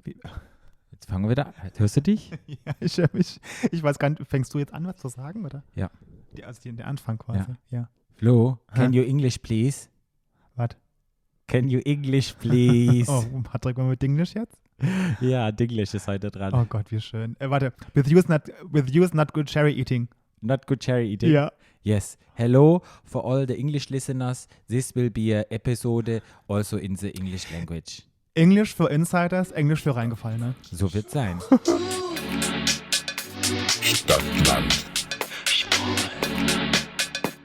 Jetzt fangen wir wieder an. Hörst du dich? Ja, ich höre mich. Ich weiß gar nicht, fängst du jetzt an, was zu sagen, oder? Ja. Also der Anfang quasi. Ja. Flo, can you English, please? Was? Can you English, please? Oh, Patrick, wollen wir mit Englisch jetzt? Ja, Dinglish ist heute dran. Oh Gott, wie schön. Warte. With you is not good cherry eating. Not good cherry eating? Ja. Yes. Hello for all the English listeners. This will be an episode also in the English language. Englisch für Insiders, Englisch für Reingefallene. So wird's sein. Stadt.Land.Schwul.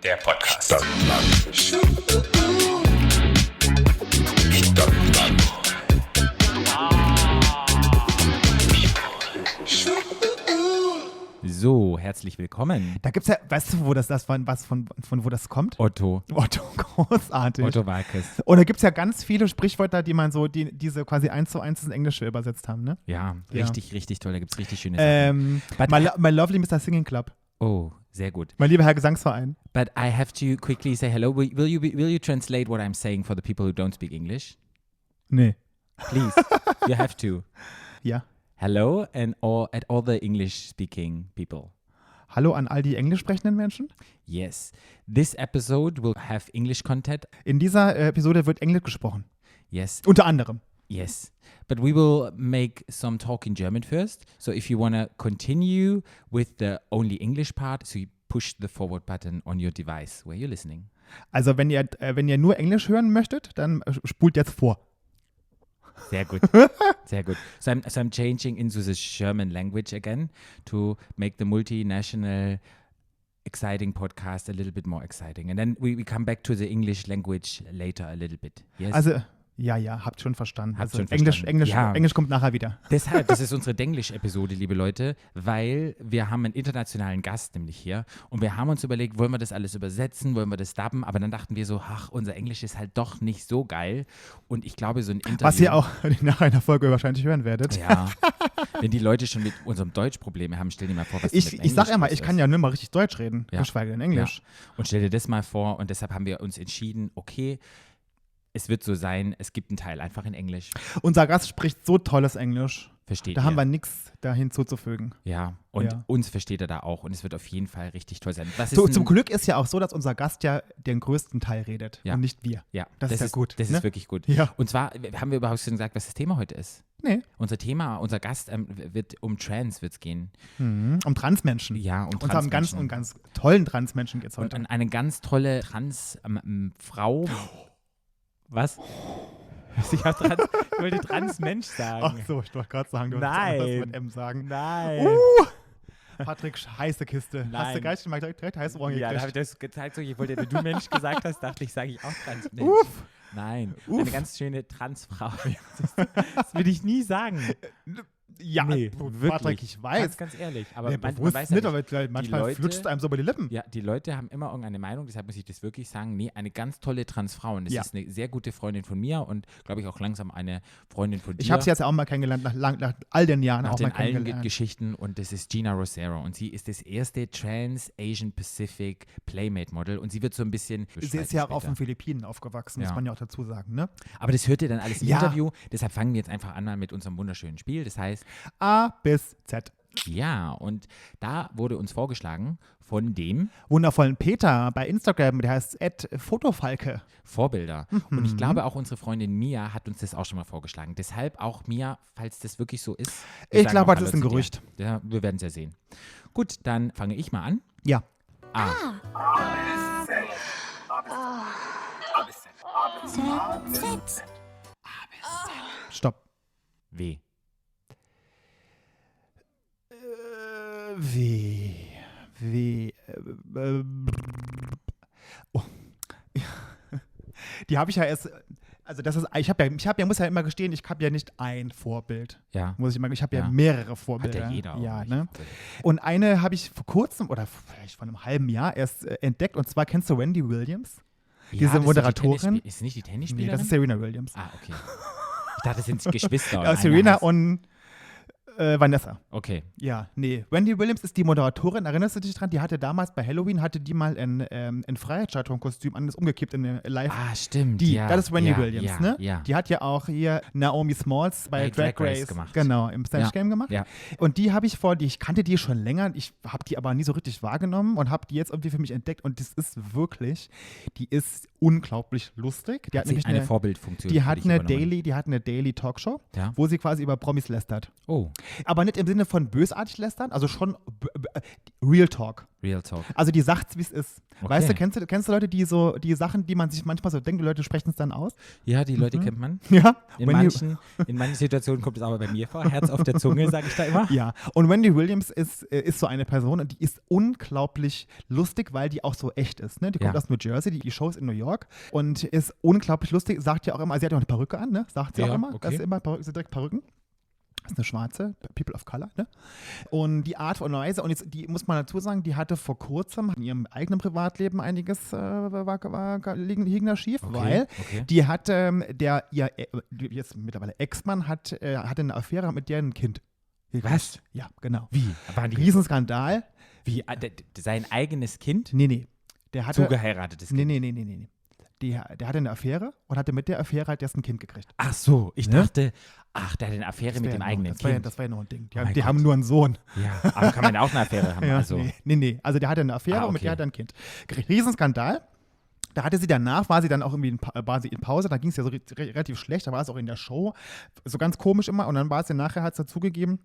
Der Podcast. Stadt.Land.Schwul. So, herzlich willkommen. Da gibt's ja, weißt du, wo von wo das kommt? Otto. Otto, großartig. Otto Walkes. Und da gibt es ja ganz viele Sprichwörter, die man so, diese quasi 1:1 ins Englische übersetzt haben, ne? Ja, Ja. richtig toll. Da gibt's richtig schöne Sachen. My lovely Mr. Singing Club. Oh, sehr gut. Mein lieber Herr Gesangsverein. But I have to quickly say hello. Will you translate what I'm saying for the people who don't speak English? Nee. Please, you have to. Ja. Hello at all the English-speaking people. Hallo an all die englisch sprechenden Menschen. Yes, this episode will have English content. In dieser Episode wird Englisch gesprochen. Yes, Unter anderem. yes. But we will make some talk in German first. So if you want to continue with the only English part, so you push the forward button on your device where you're listening. Also wenn ihr nur Englisch hören möchtet, dann spult jetzt vor. Sehr gut, sehr gut. So I'm changing into the German language again to make the multinational exciting podcast a little bit more exciting. And then we come back to the English language later a little bit. Yes? Also, ja, habt schon verstanden. Habt Also schon verstanden. Englisch kommt nachher wieder. Deshalb, das ist unsere Denglisch-Episode, liebe Leute, weil wir haben einen internationalen Gast nämlich hier und wir haben uns überlegt, wollen wir das alles übersetzen, wollen wir das dubben, aber dann dachten wir so, unser Englisch ist halt doch nicht so geil und ich glaube, so ein Interview… Was ihr auch nach einer Folge wahrscheinlich hören werdet. Ja, wenn die Leute schon mit unserem Deutsch Probleme haben, stell dir mal vor, was Ich sag ja mal, ich kann ja nur mal richtig Deutsch reden, Ja. geschweige denn Englisch. Ja. Und stell dir das mal vor und deshalb haben wir uns entschieden, okay, es wird so sein, es gibt einen Teil einfach in Englisch. Unser Gast spricht so tolles Englisch. Versteht Da ihr? haben wir nichts da hinzuzufügen. Ja, und Ja. uns versteht er da auch und es wird auf jeden Fall richtig toll sein. Was ist So, denn- zum Glück ist ja auch so, dass unser Gast ja den größten Teil redet Ja. und nicht wir. Ja, Das ist ja gut, Das ne? ist wirklich gut. Ja. Und zwar haben wir überhaupt schon gesagt, was das Thema heute ist. Nee. Unser Gast wird um Trans wird's gehen. Um Transmenschen. Ja, um Und zwar Transmenschen. um ganz tollen Transmenschen geht es heute. Und eine ganz tolle Frau. Was? Ich wollte Transmensch sagen. Ach so, ich wollte gerade sagen, du wolltest Nein. was mit M sagen. Nein. Patrick, heiße Kiste. Nein. Hast du gleich mal direkt heiße Ohren Ja, da gekriegt? habe ich das gezeigt, so, ich wollte, wenn du Mensch gesagt hast, dachte ich, sage ich auch Transmensch. Uff. Nein, Uff. eine ganz schöne Transfrau. Das würde ich nie sagen. Ja, Nee, Patrick, wirklich. ich weiß. Ganz ehrlich. Aber Ja, man bewusst weiß nicht, ja nicht. aber manchmal Leute- flutscht es einem so über die Lippen. Ja, die Leute haben immer irgendeine Meinung, deshalb muss ich das wirklich sagen. Nee, eine ganz tolle Transfrau. Und das Ja. ist eine sehr gute Freundin von mir und, glaube ich, auch langsam eine Freundin von dir. Ich habe sie jetzt auch mal kennengelernt, nach all den Jahren nach auch mal den allen kennengelernt. Geschichten und das ist Geena Rocero und sie ist das erste Trans-Asian-Pacific Playmate-Model und sie wird so ein bisschen… Sie ist ja auch auf den Philippinen aufgewachsen, Ja. muss man ja auch dazu sagen, ne? Aber das hört ihr dann alles im Ja. Interview, deshalb fangen wir jetzt einfach an mal mit unserem wunderschönen Spiel. Das heißt, A bis Z. ja, und da wurde uns vorgeschlagen von dem Wundervollen Peter bei Instagram, der heißt @Fotofalke. Vorbilder. Und ich glaube, auch unsere Freundin Mia hat uns das auch schon mal vorgeschlagen. Deshalb auch Mia, falls das wirklich so ist. wir Ich sagen glaube, auch das ist Hallo ein zu dir. Gerücht. Ja, wir werden es ja sehen. Gut, dann fange ich mal an. Ja. A. Stopp. W. Oh. Die habe ich ja erst, also das ist, muss ja immer gestehen, ich habe ja nicht ein Vorbild. Ja. Ich habe ja Ja. mehrere Hat Vorbilder. ja jeder auch. Ja, nicht. ne? Und eine habe ich vor kurzem oder vielleicht vor einem halben Jahr erst entdeckt, und zwar kennst du Wendy Williams? Ja, Diese das ist doch die Moderatorin? Ist sie nicht die Nee, Tennisspielerin? das ist Serena Williams. Ah, okay. Ich dachte, das sind Geschwister. und Ja, einer Serena heißt- und Vanessa. Okay. Ja, nee. Wendy Williams ist die Moderatorin. Erinnerst du dich dran? Die hatte damals bei Halloween, mal ein Freiheitsstatue-Kostüm an, das umgekippt in eine Live. Ah, stimmt. Das ist Wendy Williams, ja, ne? Ja. Die hat ja auch hier Naomi Smalls bei Drag Race gemacht. Genau, im Snatch Game gemacht. Ja. Und ich kannte die schon länger. Ich habe die aber nie so richtig wahrgenommen und habe die jetzt irgendwie für mich entdeckt. Und das ist wirklich, die ist unglaublich lustig. Die hat nämlich eine Vorbildfunktion. Die hat eine Daily Talkshow, Ja. wo sie quasi über Promis lästert. Oh, Aber nicht im Sinne von bösartig lästern, also schon Real Talk. Real Talk. Also die sagt's, wie es ist. Okay. Weißt du, kennst du Leute, die Sachen, die man sich manchmal so denkt, die Leute sprechen es dann aus? Ja, die Leute kennt man. Ja. In manchen Situationen kommt es aber bei mir vor. Herz auf der Zunge, sage ich da immer. Ja, und Wendy Williams ist so eine Person und die ist unglaublich lustig, weil die auch so echt ist. Ne? Die kommt aus New Jersey, die Show ist in New York und ist unglaublich lustig, sagt ja auch immer, sie hat ja auch eine Perücke an, ne? Sagt sie auch immer, okay. das ist immer sind direkt Perücken. Das ist eine Schwarze, People of Color, ne? Und die Art und Weise, und jetzt, die muss man dazu sagen, die hatte vor kurzem in ihrem eigenen Privatleben einiges liegen da schief, weil die hatte, jetzt mittlerweile Ex-Mann hatte eine Affäre mit deren Kind. Was? Ja, genau. Wie? Waren die Riesenskandal. Wie? Sein eigenes Kind? Nee. Der hatte Zugeheiratetes Kind? Nee. Der hatte eine Affäre und hatte mit der Affäre halt erst ein Kind gekriegt. Ach so, ich Ne? dachte, der hat eine Affäre mit dem eigenen Kind. Das war ja noch ein Ding. Oh mein Die Gott. haben nur einen Sohn. Ja, aber kann man auch eine Affäre haben? Ja, Also. Nee. Also der hatte eine Affäre und mit der hat er ein Kind gekriegt. Riesenskandal. Da hatte sie danach, war sie dann auch irgendwie in Pause, da ging es ja so relativ schlecht, da war es auch in der Show, so ganz komisch immer und dann war es ja nachher, hat es dazugegeben,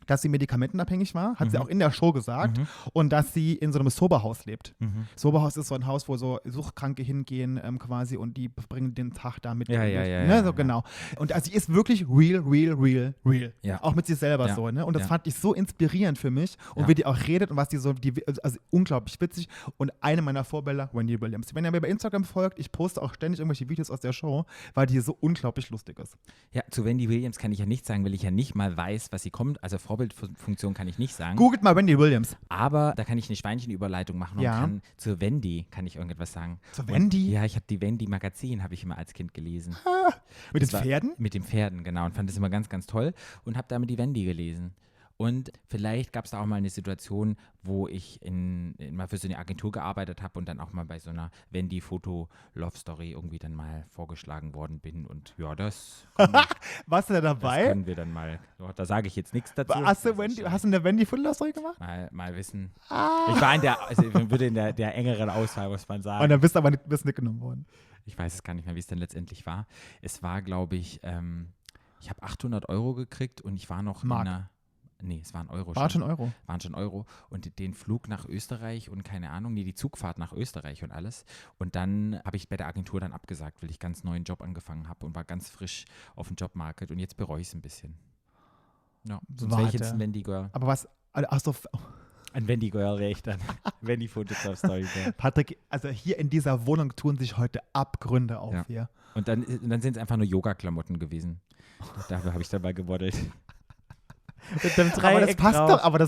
dass sie medikamentenabhängig war, hat sie auch in der Show gesagt und dass sie in so einem Soberhaus lebt. Soberhaus ist so ein Haus, wo so Suchtkranke hingehen quasi und die bringen den Tag da mit. Ja. So genau. Und also sie ist wirklich real. Ja. Auch mit sich selber so. Ne? Und das fand ich so inspirierend für mich und wie die auch redet und was die so, also unglaublich witzig und eine meiner Vorbilder, Wendy Williams. Wenn ihr mir bei Instagram folgt, ich poste auch ständig irgendwelche Videos aus der Show, weil die so unglaublich lustig ist. Ja, zu Wendy Williams kann ich ja nichts sagen, weil ich ja nicht mal weiß, was sie kommt. Also Vorbildfunktion kann ich nicht sagen. Googelt mal Wendy Williams. Aber da kann ich eine Schweinchenüberleitung machen und kann zu Wendy kann ich irgendetwas sagen. Zu Wendy? Ja, ich habe die Wendy-Magazin, habe ich immer als Kind gelesen. Mit den Pferden? Mit den Pferden, genau. Und fand das immer ganz, ganz toll und habe damit die Wendy gelesen. Und vielleicht gab es da auch mal eine Situation, wo ich mal für so eine Agentur gearbeitet habe und dann auch mal bei so einer Wendy-Foto-Love-Story irgendwie dann mal vorgeschlagen worden bin. Und ja, das Warst du da dabei? Das können wir dann mal. Da sage ich jetzt nichts dazu. Hast du eine Wendy-Foto-Love-Story gemacht? Mal wissen. Ich war in der engeren Auswahl, muss man sagen. Und dann bist du aber nicht genommen worden. Ich weiß es gar nicht mehr, wie es dann letztendlich war. Es war, glaube ich, ich habe 800 € gekriegt und ich war noch Mark. Nee, es waren Euro. Waren schon Euro. Waren schon Euro. Und den Flug nach Österreich und keine Ahnung, die Zugfahrt nach Österreich und alles. Und dann habe ich bei der Agentur dann abgesagt, weil ich ganz neuen Job angefangen habe und war ganz frisch auf dem Jobmarket. Und jetzt bereue ich es ein bisschen. Ja, sonst wäre ich jetzt ein Wendy-Girl. Aber was, achso. Ein Wendy-Girl wäre ich dann. Wendy-Foto-Story. Patrick, also hier in dieser Wohnung tun sich heute Abgründe auf hier. Und dann sind es einfach nur Yoga-Klamotten gewesen. Dafür habe ich dabei gemodelt. Aber das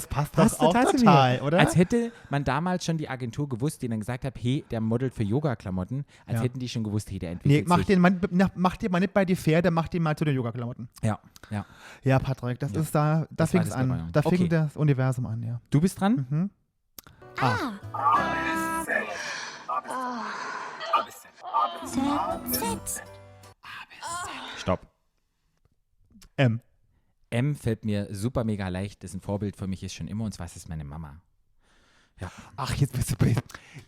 passt doch auch total, oder? Als hätte man damals schon die Agentur gewusst, die dann gesagt hat, hey, der modelt für Yoga-Klamotten, als hätten die schon gewusst, hey, der entwickelt sich. Mach den mal nicht bei die Pferde, mach den mal zu den Yoga-Klamotten. Ja. Ja, Patrick, das fing es an. Da fing das Universum an, ja. Du bist dran? Stopp. M fällt mir super mega leicht, das ist ein Vorbild für mich ist schon immer und zwar ist es meine Mama. Ja. Ach, jetzt bist du.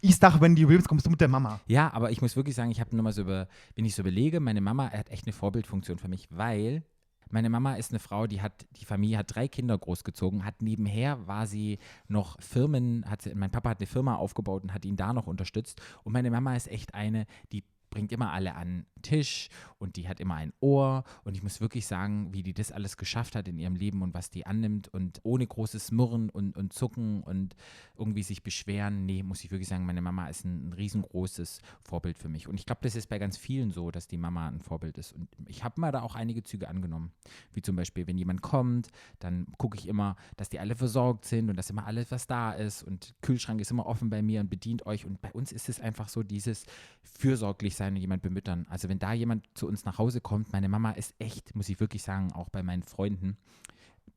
Ich dachte, wenn die Williams kommst du mit der Mama. Ja, aber ich muss wirklich sagen, ich habe nur mal wenn ich so überlege, meine Mama hat echt eine Vorbildfunktion für mich, weil meine Mama ist eine Frau, die Familie hat 3 Kinder großgezogen, nebenher war sie noch mein Papa hat eine Firma aufgebaut und hat ihn da noch unterstützt und meine Mama ist echt eine, die bringt immer alle an den Tisch und die hat immer ein Ohr und ich muss wirklich sagen, wie die das alles geschafft hat in ihrem Leben und was die annimmt und ohne großes Murren und Zucken und irgendwie sich beschweren, nee, muss ich wirklich sagen, meine Mama ist ein riesengroßes Vorbild für mich und ich glaube, das ist bei ganz vielen so, dass die Mama ein Vorbild ist und ich habe mir da auch einige Züge angenommen, wie zum Beispiel, wenn jemand kommt, dann gucke ich immer, dass die alle versorgt sind und dass immer alles, was da ist und Kühlschrank ist immer offen bei mir und bedient euch und bei uns ist es einfach so dieses fürsorglich sein und jemand bemüttern. Also wenn da jemand zu uns nach Hause kommt, meine Mama ist echt, muss ich wirklich sagen, auch bei meinen Freunden,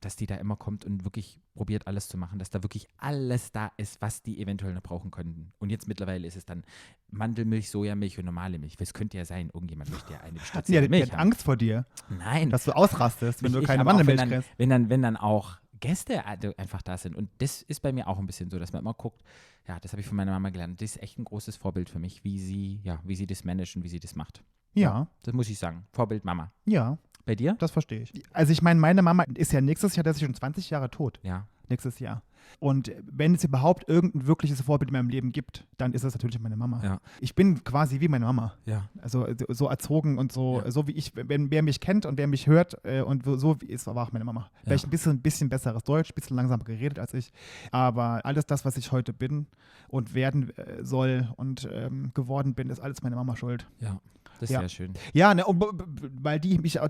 dass die da immer kommt und wirklich probiert, alles zu machen, dass da wirklich alles da ist, was die eventuell noch brauchen könnten. Und jetzt mittlerweile ist es dann Mandelmilch, Sojamilch und normale Milch. Es könnte ja sein, irgendjemand möchte ja eine spezielle Milch die hat haben. Angst vor dir. Nein. Dass du ausrastest, wenn du keine aber auch Mandelmilch kriegst. wenn dann auch Gäste einfach da sind. Und das ist bei mir auch ein bisschen so, dass man immer guckt, ja, das habe ich von meiner Mama gelernt. Das ist echt ein großes Vorbild für mich, wie sie das managt und wie sie das macht. Ja. Das muss ich sagen. Vorbild Mama. Ja. Bei dir? Das verstehe ich. Also ich meine, meine Mama ist ja nächstes Jahr, das ist schon 20 Jahre tot. Ja. Nächstes Jahr. Und wenn es überhaupt irgendein wirkliches Vorbild in meinem Leben gibt, dann ist das natürlich meine Mama. Ja. Ich bin quasi wie meine Mama. Ja. Also so erzogen und so wie ich, wer mich kennt und wer mich hört und so wie ist, war auch meine Mama. Vielleicht ein bisschen besseres Deutsch, ein bisschen langsamer geredet als ich. Aber alles das, was ich heute bin und werden soll und geworden bin, ist alles meine Mama schuld. Ja, das ist sehr schön. Ja, ne, weil die mich auch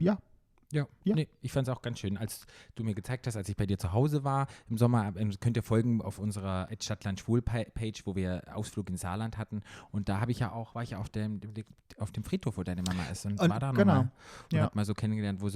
ja. Ja. Nee, ich fand es auch ganz schön, als du mir gezeigt hast, als ich bei dir zu Hause war im Sommer, könnt ihr folgen auf unserer Stadt.Land.Schwul Page, wo wir Ausflug in Saarland hatten, und da war ich ja auf dem Friedhof, wo deine Mama ist, und war da nochmal und hab mal so kennengelernt, wo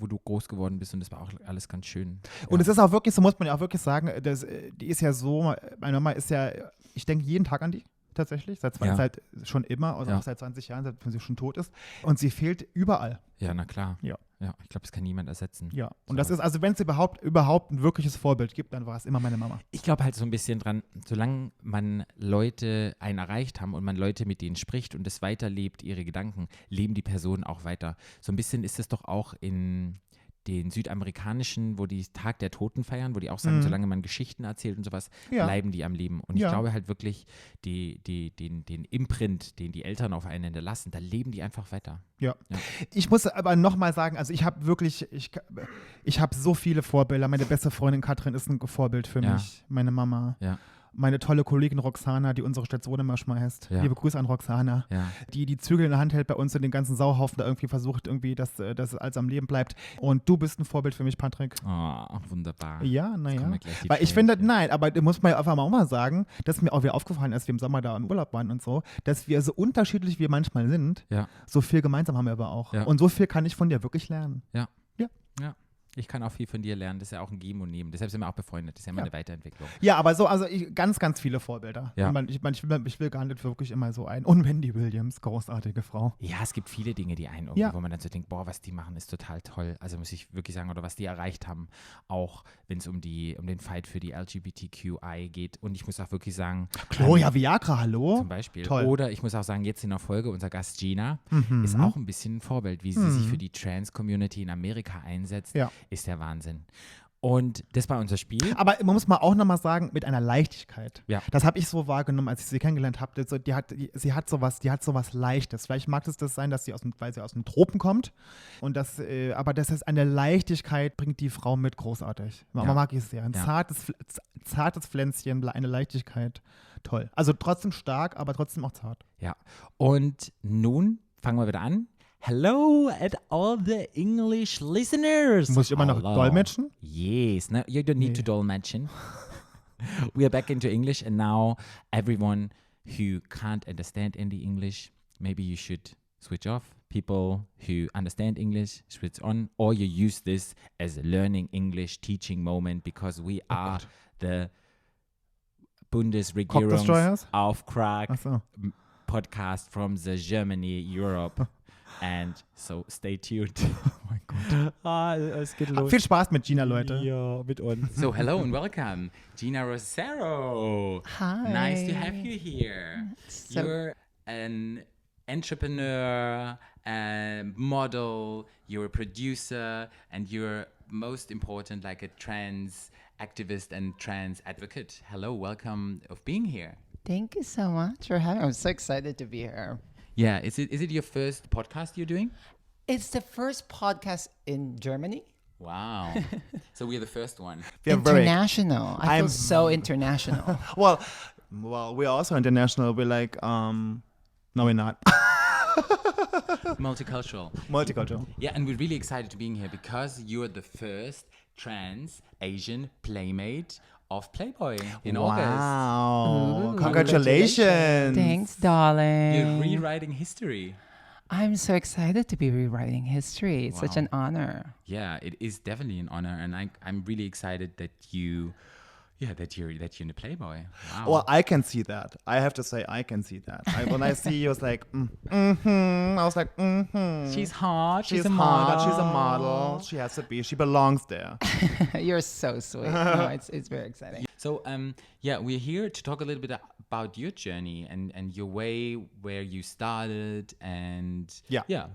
du groß geworden bist, und das war auch alles ganz schön. Und es ist auch wirklich, so muss man ja auch wirklich sagen, die ist ja so, meine Mama ist ja, ich denke jeden Tag an die. Tatsächlich, seit schon immer, also auch seit 20 Jahren, seitdem sie schon tot ist. Und sie fehlt überall. Ja, na klar. Ja, ich glaube, das kann niemand ersetzen. Ja, und das ist, also wenn es überhaupt ein wirkliches Vorbild gibt, dann war es immer meine Mama. Ich glaube halt so ein bisschen dran, solange man Leute einen erreicht haben und man Leute mit denen spricht und es weiterlebt, ihre Gedanken, leben die Personen auch weiter. So ein bisschen ist es doch auch in den südamerikanischen, wo die Tag der Toten feiern, wo die auch sagen, solange man Geschichten erzählt und sowas, bleiben die am Leben. Und ich glaube halt wirklich, den Imprint, den die Eltern auf einen hinterlassen, da leben die einfach weiter. Ja. Ich muss aber nochmal sagen, also ich habe wirklich, ich habe so viele Vorbilder. Meine beste Freundin Katrin ist ein Vorbild für mich, meine Mama. Ja. Meine tolle Kollegin Roxana, die unsere Station immer schmeißt. Ja. Liebe Grüße an Roxana. Ja. Die Zügel in der Hand hält bei uns und den ganzen Sauhaufen da irgendwie versucht, dass alles am Leben bleibt. Und du bist ein Vorbild für mich, Patrick. Oh, wunderbar. Ja, naja. Weil ich finde, aber da muss man ja einfach mal auch mal sagen, dass mir auch wieder aufgefallen ist, als wir im Sommer da im Urlaub waren und so, dass wir so unterschiedlich wir manchmal sind, so viel gemeinsam haben wir aber auch. Ja. Und so viel kann ich von dir wirklich lernen. Ja. Ich kann auch viel von dir lernen. Das ist ja auch ein Geben und Nehmen. Deshalb sind wir auch befreundet. Das ist ja immer eine Weiterentwicklung. Ja, aber so, ganz, ganz viele Vorbilder. Ja. Ich will gar nicht wirklich immer so ein. Und Wendy Williams, großartige Frau. Ja, es gibt viele Dinge, die einen wo man dann so denkt, boah, was die machen, ist total toll. Also muss ich wirklich sagen, oder was die erreicht haben, auch wenn es um den Fight für die LGBTQI geht. Und ich muss auch wirklich sagen, Gloria Viagra, hallo? Zum Beispiel. Toll. Oder ich muss auch sagen, jetzt in der Folge, unser Gast Geena ist auch ein bisschen ein Vorbild, wie sie sich für die Trans-Community in Amerika einsetzt. Ja. Ist der Wahnsinn. Und das war unser Spiel. Aber man muss mal auch nochmal sagen, mit einer Leichtigkeit. Ja. Das habe ich so wahrgenommen, als ich sie kennengelernt habe. Sie hat sowas Leichtes. Vielleicht mag es das sein, dass weil sie aus den Tropen kommt. Und aber das ist eine Leichtigkeit, bringt die Frau mit, großartig. Man mag es sehr. Ein zartes Pflänzchen, eine Leichtigkeit. Toll. Also trotzdem stark, aber trotzdem auch zart. Ja. Und nun fangen wir wieder an. Hello at all the English listeners. Muss ich immer noch dolmetschen? Yes. No, you don't need to dolmetschen. We are back into English, and now everyone who can't understand any English, maybe you should switch off. People who understand English, switch on, or you use this as a learning English teaching moment, because we are the Bundesregierung auf Krag podcast from the Germany, Europe. And so stay tuned. Oh mein Gott. Es geht los. Viel Spaß mit Geena, Leute. Ja, mit uns. So, hello and welcome, Geena Rocero. Hi. Nice to have you here. You're an entrepreneur, a model, you're a producer, and you're most important, like a trans activist and trans advocate. Hello, welcome of being here. Thank you so much for having me. I'm so excited to be here. Yeah, is it your first podcast you're doing? It's the first podcast in Germany. Wow. So we're the first one. International. I feel so international. Well, we're also international. We're like, no, we're not. Multicultural. Yeah, and we're really excited to be here because you're the first trans Asian Playmate of Playboy in August. Wow. Congratulations. Thanks, darling. You're rewriting history. I'm so excited to be rewriting history. It's such an honor. Yeah, it is definitely an honor, and I'm really excited that you're in the Playboy. Wow. Well, I can see that. I have to say, I can see that. When I see you, I was like, I was like, She's hot. She's hot. She's a model. She has to be. She belongs there. You're so sweet. No, it's very exciting. So, we're here to talk a little bit about your journey and your way, where you started, and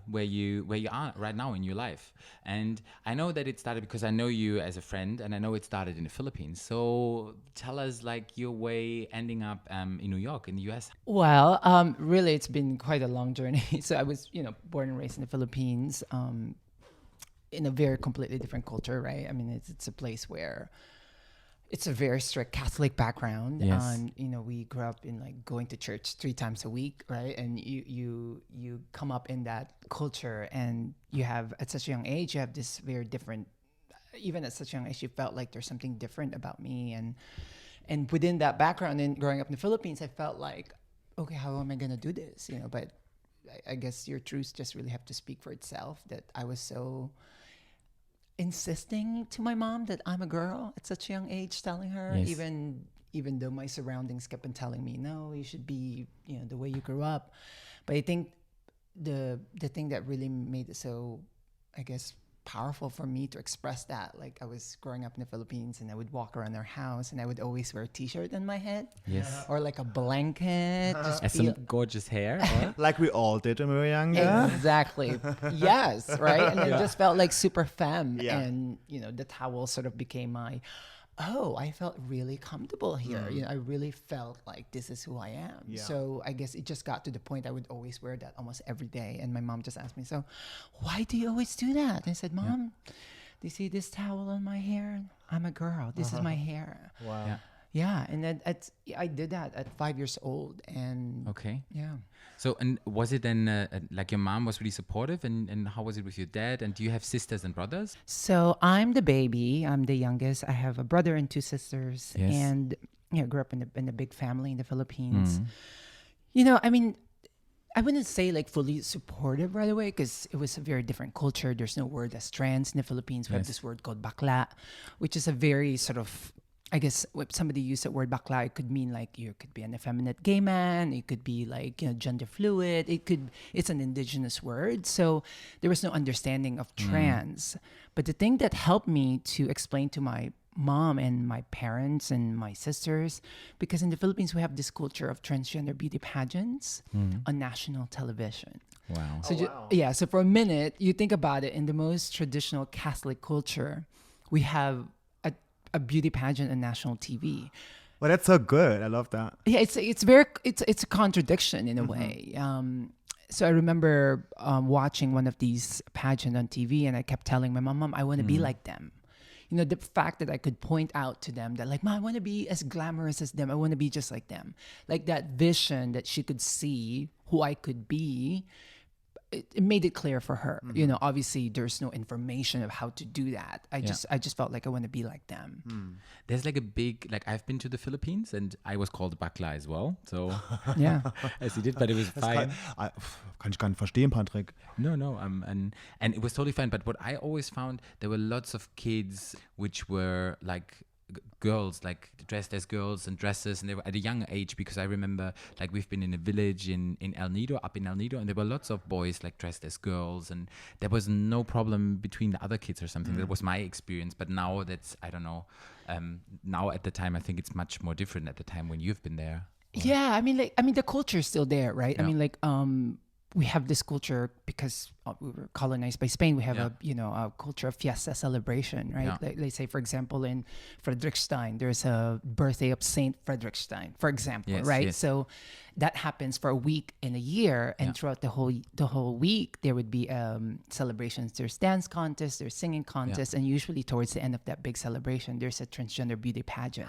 where you are right now in your life. And I know that it started because I know you as a friend, and I know it started in the Philippines. So tell us like your way ending up in New York, in the US. Well, really, it's been quite a long journey. So I was, born and raised in the Philippines, in a very completely different culture, right? I mean, it's a place where it's a very strict Catholic background. Yes. And, we grew up in like going to church 3 times a week, right? And you come up in that culture, and you have, at such a young age, you have this very different, even at such a young age, you felt like there's something different about me. And within that background, and growing up in the Philippines, I felt like, okay, how am I going to do this? But I guess your truths just really have to speak for itself, that I was so insisting to my mom that I'm a girl at such a young age, telling her, Yes. even though my surroundings kept on telling me, no, you should be, the way you grew up. But I think the thing that really made it so, I guess, powerful for me to express that, like I was growing up in the Philippines, and I would walk around our house, and I would always wear a t-shirt on my head, Yes. or like a blanket, just As some gorgeous hair. Or? Like we all did when we were younger. Exactly. Yes, right? And it just felt like super femme. Yeah. And, the towel sort of became I felt really comfortable here. I really felt like this is who I am. Yeah. So I guess it just got to the point I would always wear that almost every day. And my mom just asked me, so why do you always do that? I said, Mom, do you see this towel on my hair? I'm a girl. This is my hair. Wow. Yeah. Yeah. And then I did that at 5 years old. And Okay. yeah. So, and was it then like your mom was really supportive, and how was it with your dad? And do you have sisters and brothers? So I'm the baby. I'm the youngest. I have a brother and 2 sisters. Yes. And grew up in a big family in the Philippines. Mm. I mean, I wouldn't say like fully supportive right away, because it was a very different culture. There's no word as trans in the Philippines. We have this word called bakla, which is a very sort of, I guess, when somebody used that word bakla, it could mean like you could be an effeminate gay man. It could be like, gender fluid. It's an indigenous word. So there was no understanding of trans. But the thing that helped me to explain to my mom and my parents and my sisters, because in the Philippines, we have this culture of transgender beauty pageants on national television. Wow. So so for a minute, you think about it, in the most traditional Catholic culture, we have a beauty pageant on national TV. Well, that's so good. I love that. Yeah, it's a contradiction in a way. So I remember watching one of these pageants on TV, and I kept telling my mom, I want to be like them. The fact that I could point out to them that like, Mom, I want to be as glamorous as them. I want to be just like them. Like that vision that she could see who I could be. It made it clear for her. Obviously there's no information of how to do that. I just felt like I want to be like them. There's like a big, like I've been to the Philippines, and I was called bakla as well. So Yeah. as you did, but it was fine. Kann ich gar nicht verstehen, Patrick. No, and it was totally fine. But what I always found, there were lots of kids which were like girls, like dressed as girls and dresses, and they were at a young age, because I remember like we've been in a village in El Nido, up in El Nido, and there were lots of boys like dressed as girls, and there was no problem between the other kids or something. That was my experience. But now that's, I don't know, now at the time, I think it's much more different at the time when you've been there. Yeah, I mean the culture is still there, right? Yeah. I mean, like we have this culture because we were colonized by Spain. We have a culture of fiesta celebration, right? Yeah. Like, let's say, for example, in Frederickstein, there's a birthday of Saint Frederickstein, for example, Yes, right? yes. So that happens for a week in a year, and throughout the whole week, there would be celebrations. There's dance contests, there's singing contests, and usually towards the end of that big celebration, there's a transgender beauty pageant,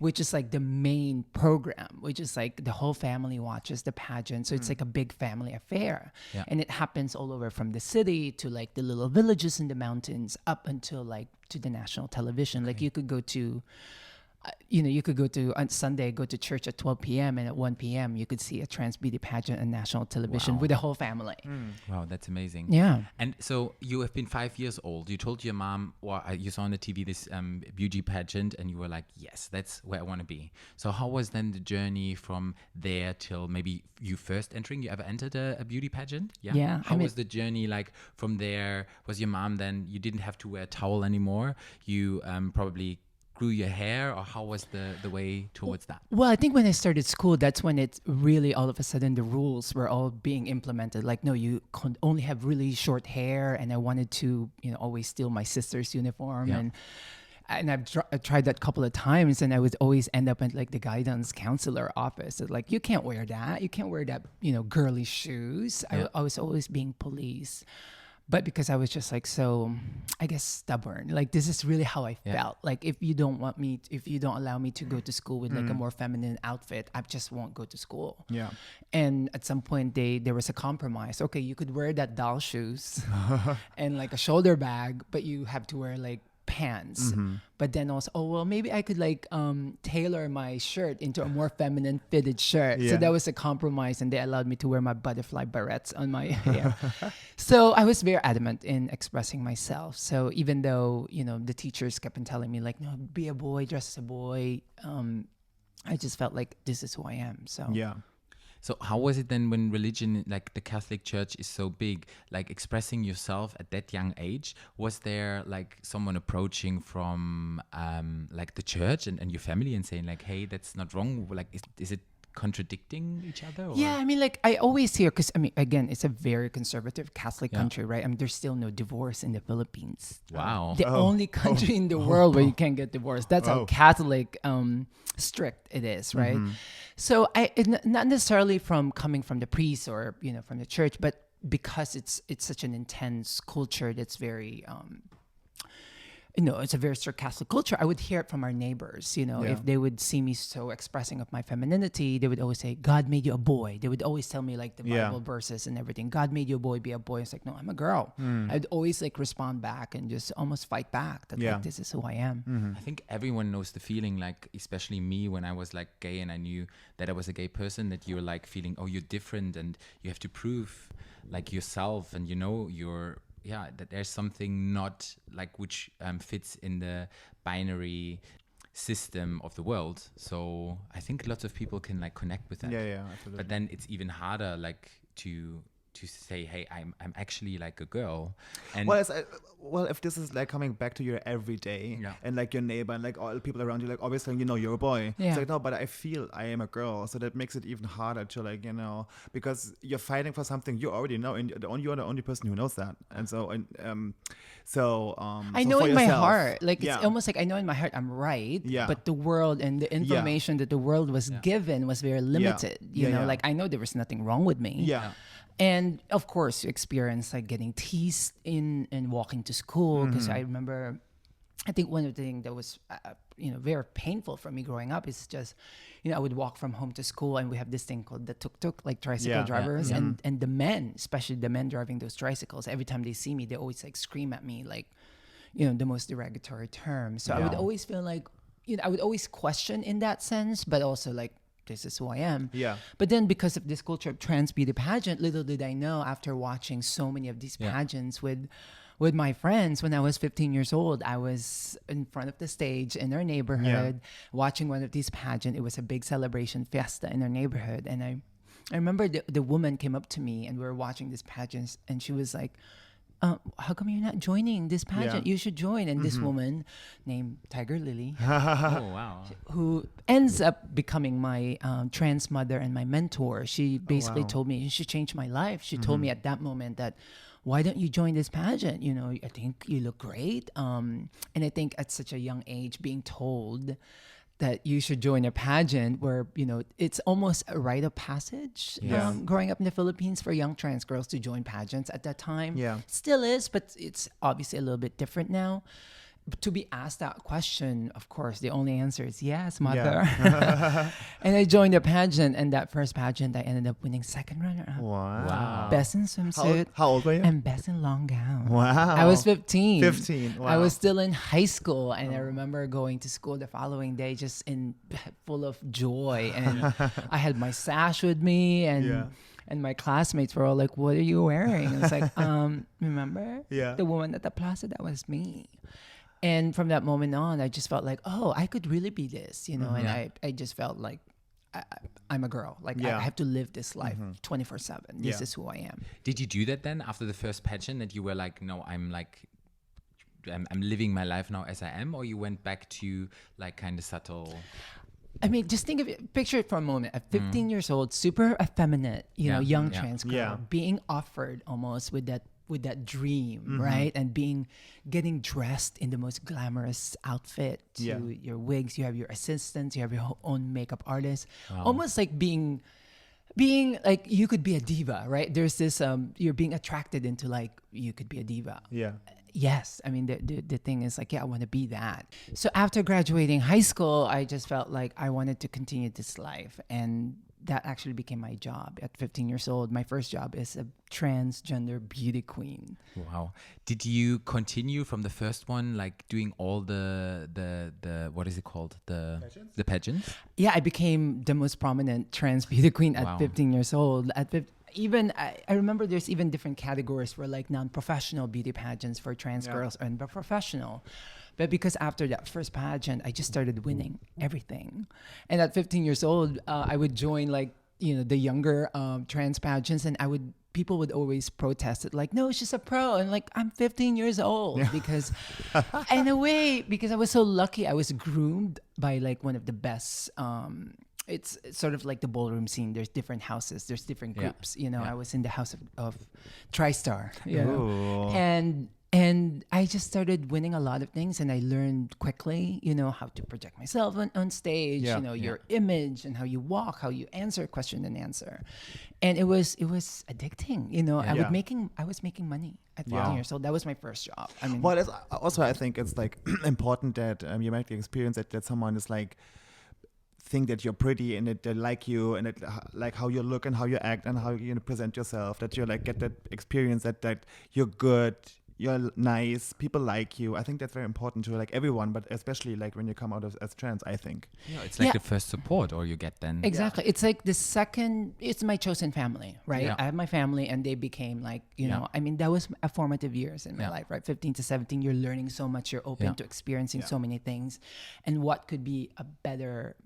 which is like the main program, which is like the whole family watches the pageant. So it's like a big family affair, and it happens all over, from the city to like the little villages in the mountains, up until like to the national television. Like you could go to you could go to on Sunday, go to church at 12 p.m. and at 1 p.m. you could see a trans beauty pageant on national television with the whole family. Wow, that's amazing. Yeah. And so you have been 5 years old. You told your mom, or you saw on the TV this beauty pageant, and you were like, yes, that's where I want to be. So how was then the journey from there till maybe you first entering? You ever entered a beauty pageant? Yeah. How was the journey like from there? Was your mom then, you didn't have to wear a towel anymore? You probably grew your hair, or how was the way towards that? Well, I think when I started school, that's when it really all of a sudden the rules were all being implemented. Like, no, you can only have really short hair, and I wanted to, always steal my sister's uniform, and I've tried that a couple of times, and I would always end up at like the guidance counselor office. It's like, you can't wear that. You can't wear that, girly shoes. Yeah. I was always being policed. But because I was just like so, I guess, stubborn. Like, this is really how I felt. Like, if you don't allow me to go to school with like a more feminine outfit, I just won't go to school. Yeah. And at some point, there was a compromise. Okay, you could wear that doll shoes and like a shoulder bag, but you have to wear like pants. But then also, maybe I could like tailor my shirt into a more feminine fitted shirt. So that was a compromise, and they allowed me to wear my butterfly barrettes on my hair. So I was very adamant in expressing myself. So even though the teachers kept on telling me like, no, be a boy, dress as a boy, I just felt like this is who I am. So Yeah. So how was it then when religion, like the Catholic Church is so big, like expressing yourself at that young age? Was there like someone approaching from like the church and your family and saying like, hey, that's not wrong? Like, is it contradicting each other? Or? Yeah, I mean, like I always hear, because I mean, again, it's a very conservative Catholic country, right? I mean, there's still no divorce in the Philippines. Wow. The only country in the world where you can't get divorced. That's how Catholic strict it is, right? So not necessarily from coming from the priest or from the church, but because it's such an intense culture that's very it's a very strict Catholic culture. I would hear it from our neighbors, if they would see me so expressing of my femininity, they would always say, God made you a boy. They would always tell me like the Bible verses and everything. God made you a boy, be a boy. It's like, no, I'm a girl. I'd always like respond back and just almost fight back that like, this is who I am. I think everyone knows the feeling, like especially me when I was like gay and I knew that I was a gay person, that you're like feeling, oh, you're different and you have to prove like yourself, and that there's something not like which fits in the binary system of the world. So I think lots of people can like connect with that. Yeah, absolutely. But then it's even harder like to say, hey, I'm actually like a girl. And if this is like coming back to your everyday and like your neighbor and like all the people around you, like obviously you're a boy. Yeah. It's like, no, but I feel I am a girl, so that makes it even harder to like because you're fighting for something you already know, and you're the only person who knows that. And so I know in my heart, like it's almost like I know in my heart I'm right, Yeah. but the world and the information that the world was given was very limited. Like I know there was nothing wrong with me. Yeah. And of course, you experience like getting teased in and walking to school, because I remember, I think one of the things that was very painful for me growing up is just, I would walk from home to school, and we have this thing called the tuk-tuk, like tricycle drivers, and the men, especially the men driving those tricycles, every time they see me, they always like scream at me like, the most derogatory terms. So I would always feel like, I would always question in that sense, but also like, this is who I am. Yeah. But then because of this culture of trans beauty pageant, little did I know, after watching so many of these pageants with my friends, when I was 15 years old, I was in front of the stage in our neighborhood watching one of these pageants. It was a big celebration fiesta in our neighborhood. And I remember the woman came up to me, and we were watching this pageant, and she was like, how come you're not joining this pageant? You should join. And this woman named Tiger Lily, oh wow, who ends up becoming my trans mother and my mentor, she basically told me, she changed my life. She told me at that moment that, why don't you join this pageant? I think you look great. And I think at such a young age, being told that you should join a pageant where, it's almost a rite of passage growing up in the Philippines for young trans girls to join pageants at that time. Yeah. Still is, but it's obviously a little bit different now. to be asked that question, of course, the only answer is yes, mother. Yeah. And I joined a pageant, and that first pageant, I ended up winning second runner-up. Wow. Best in swimsuit. How old were you? And best in long gown. Wow. I was 15. 15. Wow. I was still in high school, and I remember going to school the following day just full of joy. And I had my sash with me, and my classmates were all like, "What are you wearing?" And it's like, remember? Yeah. The woman at the plaza, that was me. And from that moment on, I just felt like, oh, I could really be this, you know. And I just felt like I'm a girl. Like I have to live this life 24/7. This is who I am. Did you do that then after the first pageant, that you were like, no, I'm living my life now as I am, or you went back to like kind of subtle? I mean, just think of it, picture it for a moment. At 15 years old, super effeminate, you know, young trans girl, being offered almost with that dream, right? And getting dressed in the most glamorous outfit, to your wigs, you have your assistants, you have your own makeup artist, almost like being like you could be a diva, right? There's this you're being attracted into like you could be a diva. Yeah. Yes, I mean the thing is like, I want to be that. So after graduating high school, I just felt like I wanted to continue this life, and that actually became my job at 15 years old. My first job is a transgender beauty queen. Wow. Did you continue from the first one, like doing all the what is it called? The pageants? Yeah, I became the most prominent trans beauty queen at 15 years old. I remember there's even different categories for like non-professional beauty pageants for trans girls and professional. But because after that first pageant, I just started winning everything. And at 15 years old, I would join like, you know, the younger trans pageants, and people would always protest it like, no, she's a pro. And like, I'm 15 years old because in a way, because I was so lucky, I was groomed by like one of the best, it's sort of like the ballroom scene. There's different houses, there's different groups, you know. I was in the house of TriStar, you know? And I just started winning a lot of things, and I learned quickly, you know, how to project myself on stage, you know, your image and how you walk, how you answer question and answer. And it was addicting, you know. I was making money at 15 years old. That was my first job. I mean, well, also I think it's like important that you make the experience that someone is like think that you're pretty and that they like you and that, like how you look and how you act and how you present yourself, that you like get that experience that you're good, you're nice, people like you. I think that's very important to like everyone, but especially like when you come out as trans, I think. Yeah, it's like the first support or you get then. Exactly. It's like it's my chosen family, right? Yeah. I have my family, and they became like, you know, I mean, that was a formative years in my life, right? 15 to 17, you're learning so much, you're open to experiencing so many things. And what could be a better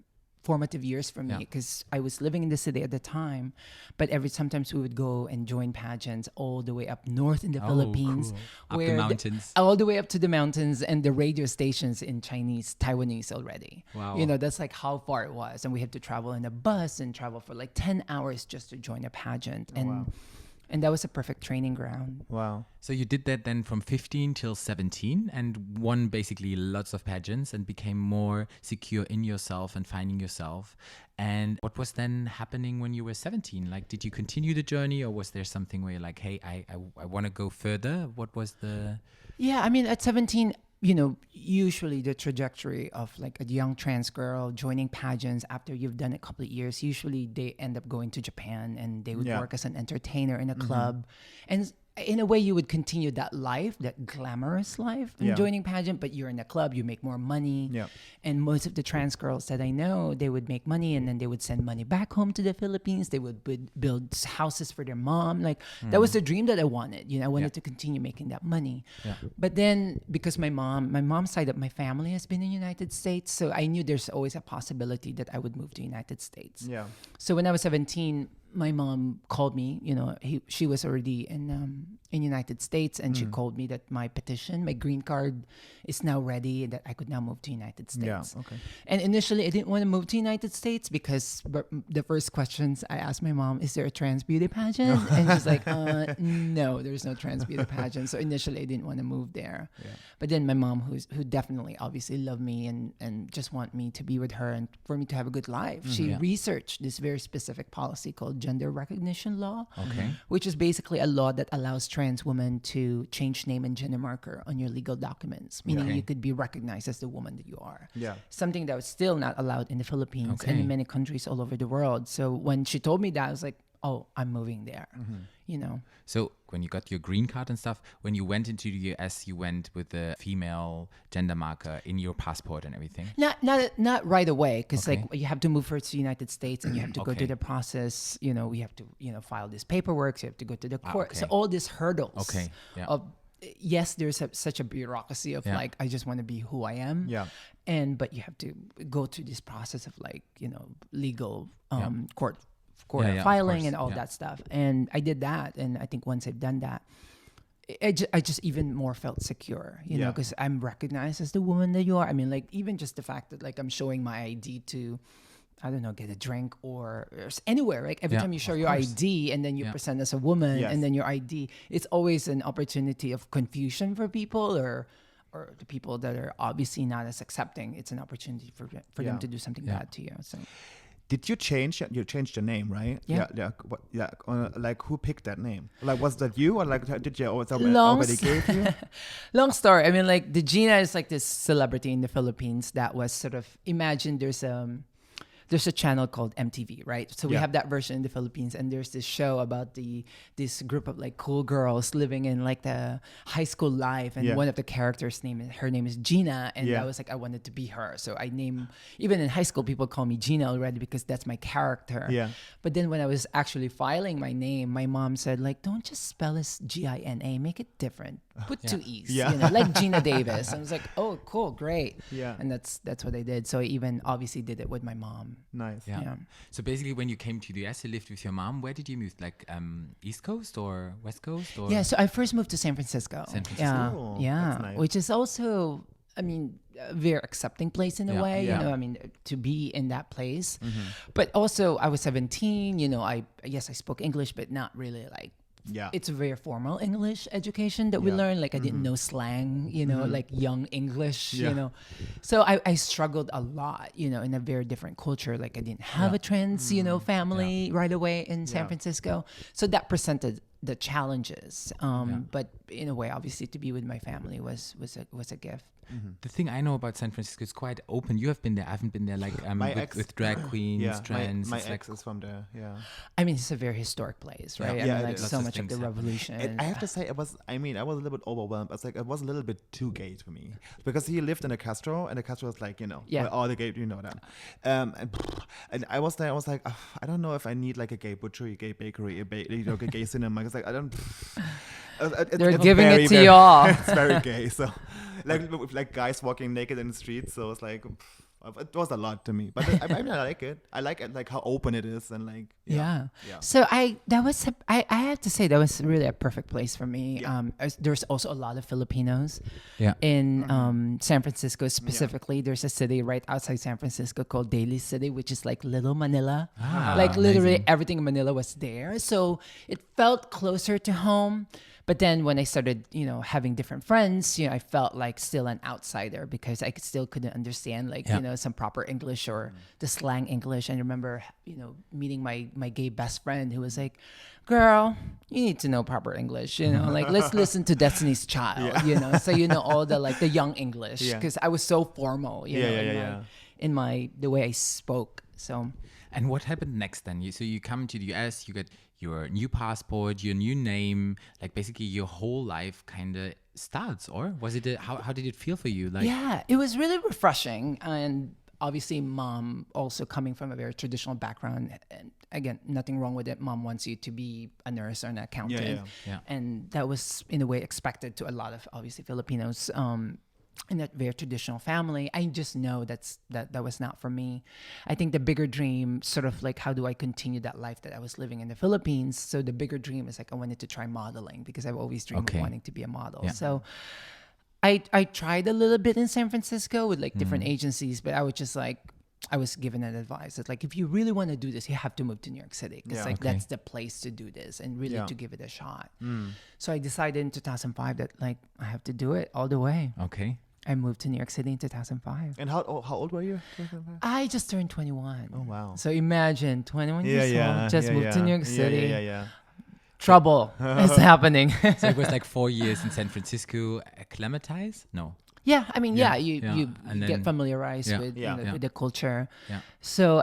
formative years for me, because I was living in the city at the time, but sometimes we would go and join pageants all the way up north in the Philippines, cool. Up the mountains, all the way up to the mountains, and the radio stations in Taiwanese already. Wow. You know, that's like how far it was, and we had to travel in a bus and travel for like 10 hours just to join a pageant. And that was a perfect training ground. Wow. So you did that then from 15 till 17 and won basically lots of pageants and became more secure in yourself and finding yourself. And what was then happening when you were 17? Like, did you continue the journey, or was there something where you're like, hey, I want to go further? What was the... Yeah, I mean, at 17... you know, usually the trajectory of like a young trans girl joining pageants after you've done a couple of years, usually they end up going to Japan and they would work as an entertainer in a club. And in a way, you would continue that life, that glamorous life, joining pageant, but you're in a club, you make more money. Yeah. And most of the trans girls that I know, they would make money and then they would send money back home to the Philippines. They would build houses for their mom. Like that was the dream that I wanted. You know, I wanted to continue making that money. Yeah. But then because my mom's side of my family has been in the United States, so I knew there's always a possibility that I would move to the United States. Yeah. So when I was 17, my mom called me, you know, she was already in United States, and she called me that my green card is now ready, that I could now move to United States. Yeah, okay. And initially I didn't want to move to United States because the first questions I asked my mom, is there a trans beauty pageant? And she's like, no, there's no trans beauty pageant. So initially I didn't want to move there. Yeah. But then my mom, who definitely obviously loved me and just want me to be with her and for me to have a good life, she researched this very specific policy called gender recognition law, Okay. which is basically a law that allows trans women to change name and gender marker on your legal documents, meaning Okay. you could be recognized as the woman that you are. Yeah. Something that was still not allowed in the Philippines and Okay. in many countries all over the world. So when she told me that, I was like, oh, I'm moving there, you know. So when you got your green card and stuff, when you went into the US, you went with the female gender marker in your passport and everything? Not right away, because Okay. like you have to move first to the United States and you have to go Okay. through the process. You know, we have to file this paperwork. So you have to go to the court. So okay. all these hurdles. Okay, yeah. Of yes, there's such a bureaucracy of Yeah. like I just want to be who I am. Yeah. But you have to go through this process of like legal court Yeah, of filing course, and all yeah. that stuff. And I did that, and I think once I've done that, I just even more felt secure, you know, Yeah. because I'm recognized as the woman that you are. I mean, like even just the fact that like I'm showing my ID to, I don't know, get a drink or anywhere. Like every Yeah, time you show of your course. ID and then you Yeah. present as a woman Yes. and then your ID, it's always an opportunity of confusion for people or the people that are obviously not as accepting. It's an opportunity for them Yeah. to do something Yeah. bad to you. So. Did you change? You changed your name, right? Yeah. Like who picked that name? Like was that you, or like did you always Long already s- gave you? Long story. I mean, like the Geena is like this celebrity in the Philippines that was sort of imagine there's a channel called MTV, right? So we Yeah. have that version in the Philippines, and there's this show about this group of like cool girls living in like the high school life, and Yeah. one of the characters' her name is Geena, and Yeah. I was like I wanted to be her, so I even in high school people call me Geena already because that's my character. Yeah. But then when I was actually filing my name, my mom said like, don't just spell as Gina, make it different, put two E's, Yeah. like Geena Davis. I was like, oh, cool, great. Yeah. And that's what I did. So I even obviously did it with my mom. Nice. Yeah. Yeah. So basically, when you came to the US, you lived with your mom. Where did you move? Like East Coast or West Coast? Or Yeah, so I first moved to San Francisco. San Francisco. Yeah, Oh, yeah, that's nice. which is also, I mean, a very accepting place in a Yeah, way. yeah. You know, I mean, to be in that place. Mm-hmm. But also, I was 17. You know, I spoke English, but not really like. Yeah. It's a very formal English education that we Yeah. learned. Like I didn't know slang, like young English, Yeah. So I struggled a lot, in a very different culture. Like I didn't have a trans, family right away in San Yeah. Francisco. So that presented the challenges. But in a way, obviously to be with my family was a gift. The thing I know about San Francisco is quite open. You have been there. I haven't been there. Like My with, ex- with drag queens, Yeah. trans. My it's like, ex is from there. Yeah. I mean, it's a very historic place, right? Yeah. I Yeah, mean, it like is. Lots so of much of the things happen. revolution. I have to say, I was a little bit overwhelmed. I was like, it was a little bit too gay to me because he lived in a Castro, and the Castro was like, Yeah. all the gay, that. And I was there. I was like, I don't know if I need like a gay butchery, a gay bakery, a gay cinema. Because like I don't. They're giving it to y'all. It's very gay. So, with like guys walking naked in the streets. So it's like. It was a lot to me, but I mean, I like it. I like it, like how open it is, and like Yeah. Yeah. So I have to say that was really a perfect place for me. Yeah. There's also a lot of Filipinos yeah. in San Francisco specifically. There's a city right outside San Francisco called Daly City, which is like Little Manila. Like literally amazing. everything in Manila was there. So it felt closer to home. But then when I started, having different friends, I felt like still an outsider because I still couldn't understand like, Yeah. some proper English or the slang English. And I remember, meeting my gay best friend who was like, girl, you need to know proper English, like let's listen to Destiny's Child, so all the like the young English Yeah. because I was so formal, in the way I spoke. So And what happened next then? So you come to the US, you get your new passport, your new name, like basically your whole life kind of starts, or was it? How did it feel for you? Like yeah, it was really refreshing. And obviously mom also coming from a very traditional background, and again, nothing wrong with it. Mom wants you to be a nurse or an accountant. Yeah. And that was in a way expected to a lot of obviously Filipinos in that very traditional family. I just know that was not for me. I think the bigger dream, sort of like how do I continue that life that I was living in the Philippines? So the bigger dream is like I wanted to try modeling because I've always dreamed Okay. of wanting to be a model. Yeah. So I tried a little bit in San Francisco with like different agencies, but I was just like, I was given an advice that like, if you really want to do this, you have to move to New York City because Yeah. that's the place to do this and really Yeah. to give it a shot. So I decided in 2005 that like I have to do it all the way. Okay. I moved to New York City in 2005. And how old were you? I just turned 21. Oh, wow. So imagine 21 years old, just moved to New York City. Yeah. Trouble is happening. So it was like 4 years in San Francisco. Acclimatize? No. Yeah, I mean, Yeah, you and get then- familiarized with, Yeah. with the culture. Yeah. So,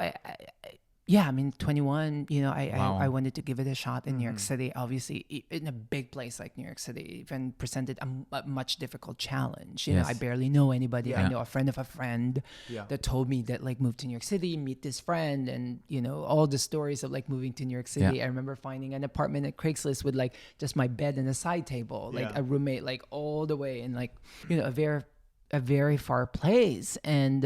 I mean, 21, Wow. I wanted to give it a shot in New York City. Obviously, in a big place like New York City, even presented a much difficult challenge. You know, Yes. I barely know anybody. Yeah. I know a friend of a friend Yeah. that told me that, like, moved to New York City, meet this friend, and, all the stories of, like, moving to New York City. Yeah. I remember finding an apartment at Craigslist with, like, just my bed and a side table, like Yeah. a roommate, like, all the way in, like, a very far place, and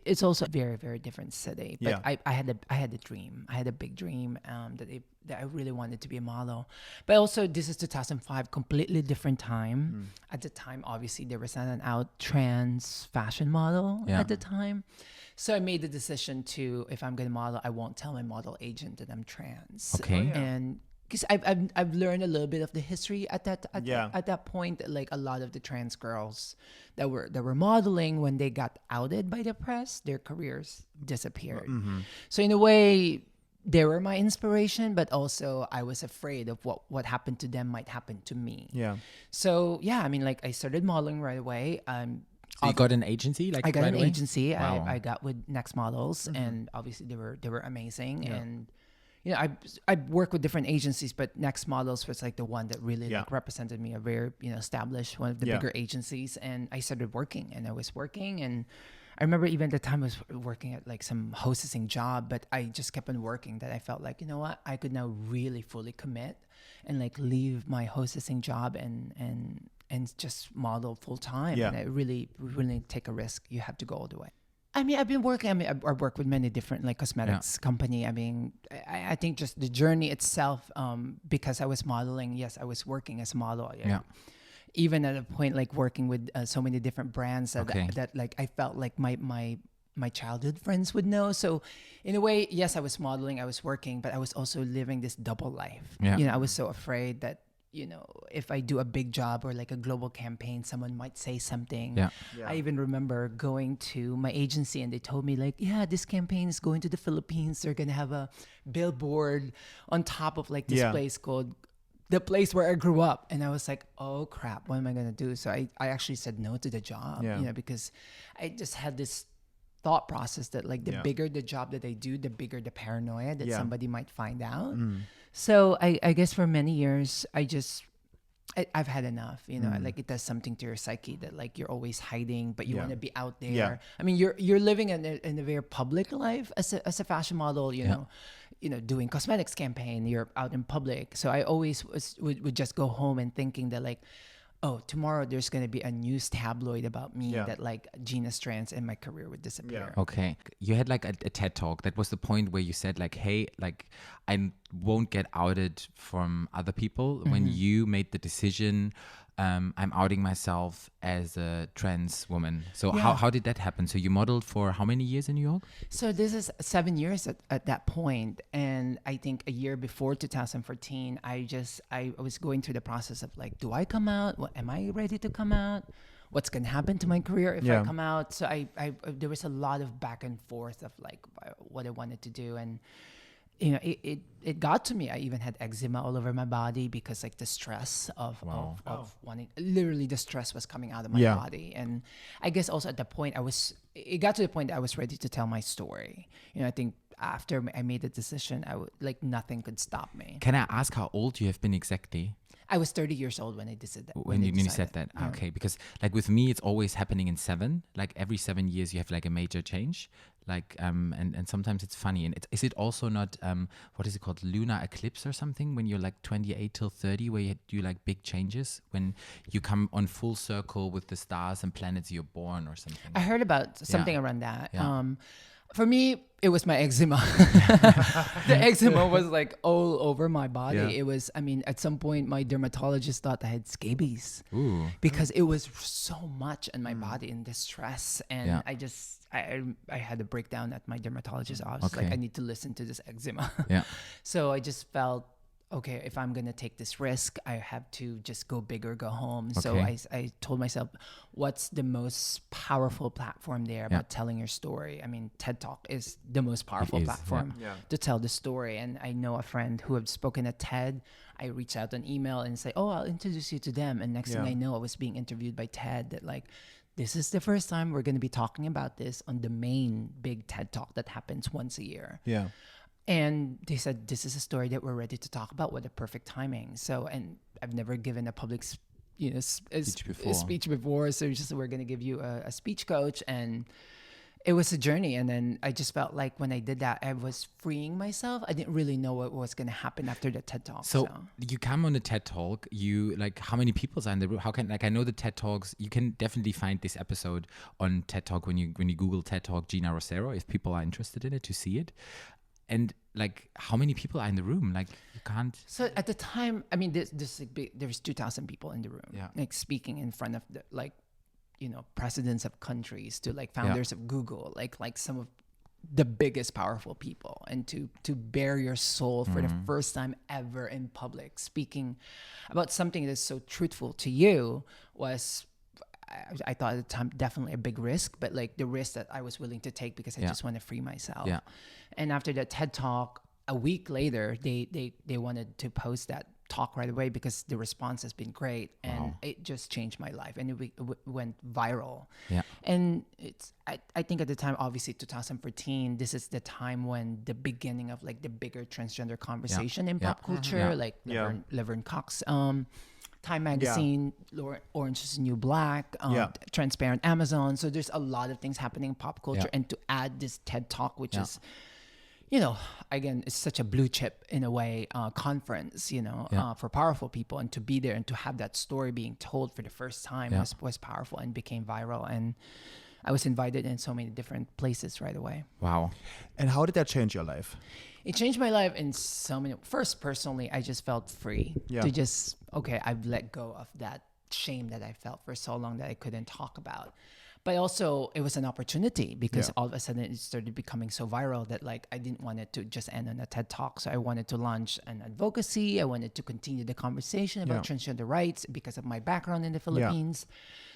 it's also a very, very different city. But Yeah. I had a dream. I had a big dream that I really wanted to be a model. But also, this is 2005, completely different time. At the time, obviously, there was not an out trans fashion model Yeah. at the time. So I made the decision to, if I'm going to model, I won't tell my model agent that I'm trans. Okay. Oh, yeah. And because I've learned a little bit of the history at that point, that, like, a lot of the trans girls that were modeling, when they got outed by the press, their careers disappeared. So in a way, they were my inspiration, but also I was afraid of what happened to them might happen to me. Yeah. So I mean, like, I started modeling right away. So you got an agency? Like I got right an away? agency. Wow. I got with Next Models, and obviously they were amazing. And I worked with different agencies, but Next Models was like the one that really like represented me, a very established, one of the bigger agencies. And I started working, and I was working, and I remember even at the time I was working at like some hostessing job, but I just kept on working. That I felt like, you know what, I could now really fully commit and like leave my hostessing job and just model full time. Yeah. And I really take a risk. You have to go all the way. I mean, I've been working. I mean, I work with many different like cosmetics company. I mean, I think just the journey itself, because I was modeling. Yes, I was working as a model. Yeah. Even at a point like working with so many different brands that like I felt like my childhood friends would know. So in a way, yes, I was modeling, I was working, but I was also living this double life. Yeah. I was so afraid that, if I do a big job or like a global campaign, someone might say something. Yeah. I even remember going to my agency and they told me like, yeah, this campaign is going to the Philippines. They're going to have a billboard on top of like this place called the place where I grew up. And I was like, oh crap, what am I going to do? So I actually said no to the job, because I just had this thought process that like the bigger the job that I do, the bigger the paranoia that somebody might find out. So I guess for many years, I've had enough, like it does something to your psyche that like you're always hiding, but you want to be out there. Yeah. I mean, you're living in a very public life as a fashion model, you know, doing cosmetics campaign, you're out in public. So I always would just go home and thinking that like, oh, tomorrow there's going to be a news tabloid about me that like Geena's trans and my career would disappear. Okay. You had like a TED talk. That was the point where you said like, hey, like I won't get outed from other people. When you made the decision, I'm outing myself as a trans woman. So how did that happen? So you modeled for how many years in New York? So this is 7 years at that point. And I think a year before 2014, I was going through the process of like, do I come out? Am I ready to come out? What's going to happen to my career if I come out? So there was a lot of back and forth of like what I wanted to do. And it got to me. I even had eczema all over my body because like the stress of wanting, literally the stress was coming out of my body. And I guess also at the point it got to the point that I was ready to tell my story. I think after I made the decision, nothing could stop me. Can I ask how old you have been exactly? I was 30 years old when I decided that. When you said that. Yeah. Okay. Because like with me, it's always happening in 7. Like every 7 years you have like a major change. Like, and sometimes it's funny. And is it also not, what is it called? Lunar eclipse or something? When you're like 28 till 30, where you do like big changes? When you come on full circle with the stars and planets you're born or something? I heard about something around that. Yeah. For me, it was my eczema. The eczema was like all over my body. Yeah. It was, I mean, at some point, my dermatologist thought I had scabies. Ooh. Because it was so much in my body and the stress. And I had a breakdown at my dermatologist office. Okay. Like, I need to listen to this eczema. Yeah. So I just felt, okay, if I'm going to take this risk, I have to just go big or go home. So I told myself, what's the most powerful platform there about telling your story? I mean, TED Talk is the most powerful platform to tell the story. And I know a friend who had spoken at TED. I reached out an email and say, oh, I'll introduce you to them. And next thing I know, I was being interviewed by TED that like, this is the first time we're going to be talking about this on the main big TED Talk that happens once a year. Yeah. And they said, this is a story that we're ready to talk about. What a perfect timing. So, and I've never given a public speech before. So it's just, we're going to give you a speech coach. And it was a journey. And then I just felt like when I did that, I was freeing myself. I didn't really know what was going to happen after the TED Talk. So you come on the TED Talk, you like, how many people are in the room? How can, like, I know the TED Talks, you can definitely find this episode on TED Talk when you Google TED Talk Geena Rocero, if people are interested in it, to see it. And like, how many people are in the room? Like, you can't. So at the time, I mean, there's 2,000 people in the room, like speaking in front of the, like, you know, presidents of countries to like founders of Google, like some of the biggest powerful people, and to bare your soul for the first time ever in public, speaking about something that's so truthful to you was, I thought at the time, definitely a big risk, but like the risk that I was willing to take because I just want to free myself. Yeah. And after that TED Talk, a week later, they wanted to post that talk right away because the response has been great, and it just changed my life, and it went viral. Yeah. And it's I think at the time, obviously 2014, this is the time when the beginning of like the bigger transgender conversation in pop culture, like Laverne Cox, Time Magazine, Orange is the New Black, Transparent Amazon. So there's a lot of things happening in pop culture, and to add this TED Talk, which is, you know, again, it's such a blue chip in a way conference, you know, for powerful people, and to be there and to have that story being told for the first time was powerful and became viral. And I was invited in so many different places right away. Wow. And how did that change your life? It changed my life in so many. First, personally, I just felt free to just, okay, I've let go of that shame that I felt for so long that I couldn't talk about. But also, it was an opportunity because all of a sudden it started becoming so viral that like I didn't want it to just end on a TED Talk. So I wanted to launch an advocacy. I wanted to continue the conversation about transgender rights because of my background in the Philippines.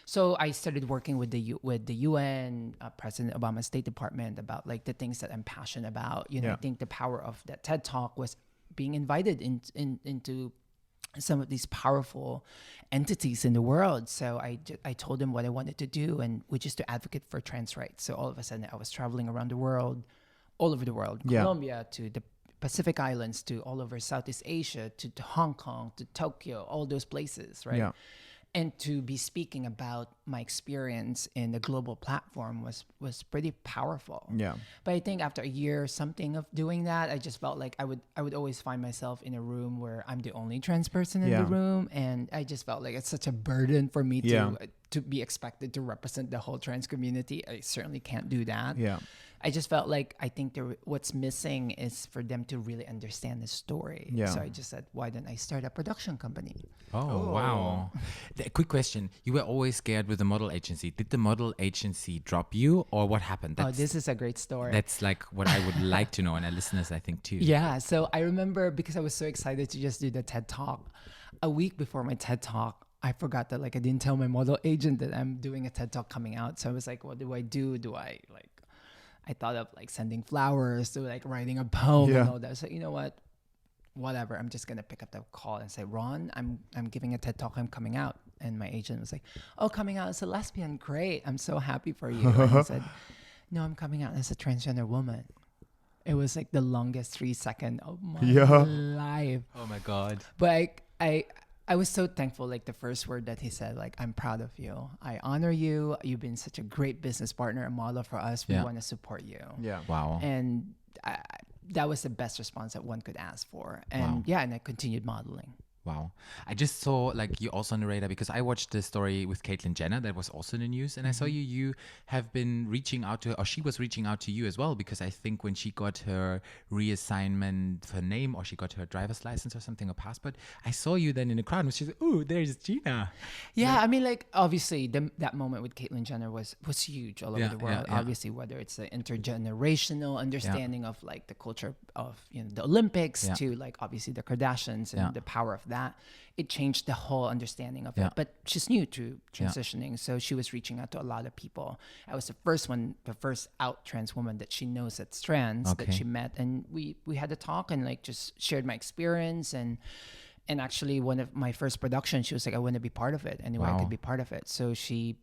So I started working with the UN, President Obama's State Department, about like the things that I'm passionate about. You know, I think the power of that TED Talk was being invited into some of these powerful entities in the world. So I told them what I wanted to do, and which is to advocate for trans rights. So all of a sudden I was traveling around the world, all over the world, Colombia to the Pacific Islands, to all over Southeast Asia, to Hong Kong, to Tokyo, all those places, right? Yeah. And to be speaking about my experience in the global platform was pretty powerful. Yeah. But I think after a year or something of doing that, I just felt like I would always find myself in a room where I'm the only trans person in the room, and I just felt like it's such a burden for me to be expected to represent the whole trans community. I certainly can't do that. Yeah. I just felt like I think what's missing is for them to really understand the story. Yeah. So I just said, why don't I start a production company? Oh, wow. A quick question. You were always scared with the model agency. Did the model agency drop you, or what happened? This is a great story. That's like what I would like to know, and our listeners, I think, too. Yeah. So I remember, because I was so excited to just do the TED Talk, a week before my TED Talk, I forgot that like I didn't tell my model agent that I'm doing a TED Talk coming out. So I was like, what do I do? I thought of like sending flowers, to like writing a poem and all that. So you know what? Whatever. I'm just gonna pick up the call and say, Ron, I'm giving a TED Talk. I'm coming out. And my agent was like, oh, coming out as a lesbian? Great. I'm so happy for you. And I said, no, I'm coming out as a transgender woman. It was like the longest 3 seconds of my life. Oh my God. But I was so thankful, like the first word that he said, like, I'm proud of you. I honor you. You've been such a great business partner and model for us. We want to support you. Yeah. Wow. And that was the best response that one could ask for. And and I continued modeling. Wow. I just saw like you also on the radar because I watched the story with Caitlyn Jenner that was also in the news, and I saw you have been reaching out to her, or she was reaching out to you as well, because I think when she got her reassignment for name, or she got her driver's license or something, or passport, I saw you then in the crowd and she said, "Oh, there's Geena." Yeah, I mean, like, obviously that moment with Caitlyn Jenner was huge all over the world. Obviously, whether it's the intergenerational understanding of like the culture of, you know, the Olympics to like obviously the Kardashians and the power of that, it changed the whole understanding of it. But she's new to transitioning, so she was reaching out to a lot of people. I was the first out trans woman that she knows that's trans that she met, and we had a talk and like just shared my experience and actually one of my first productions, she was like, I want to be part of it anyway. I could be part of it. So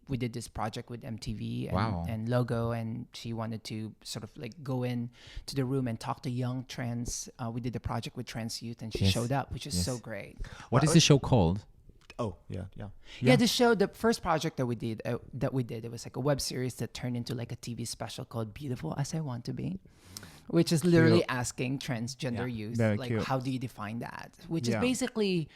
we did this project with MTV and Logo, and she wanted to sort of like go in to the room and talk to young trans. We did the project with trans youth, and she showed up, which is so great. What is the show called? Oh, The show, the first project that we did, it was like a web series that turned into like a TV special called Beautiful As I Want to Be, which is literally asking transgender youth, like, how do you define that? Which is basically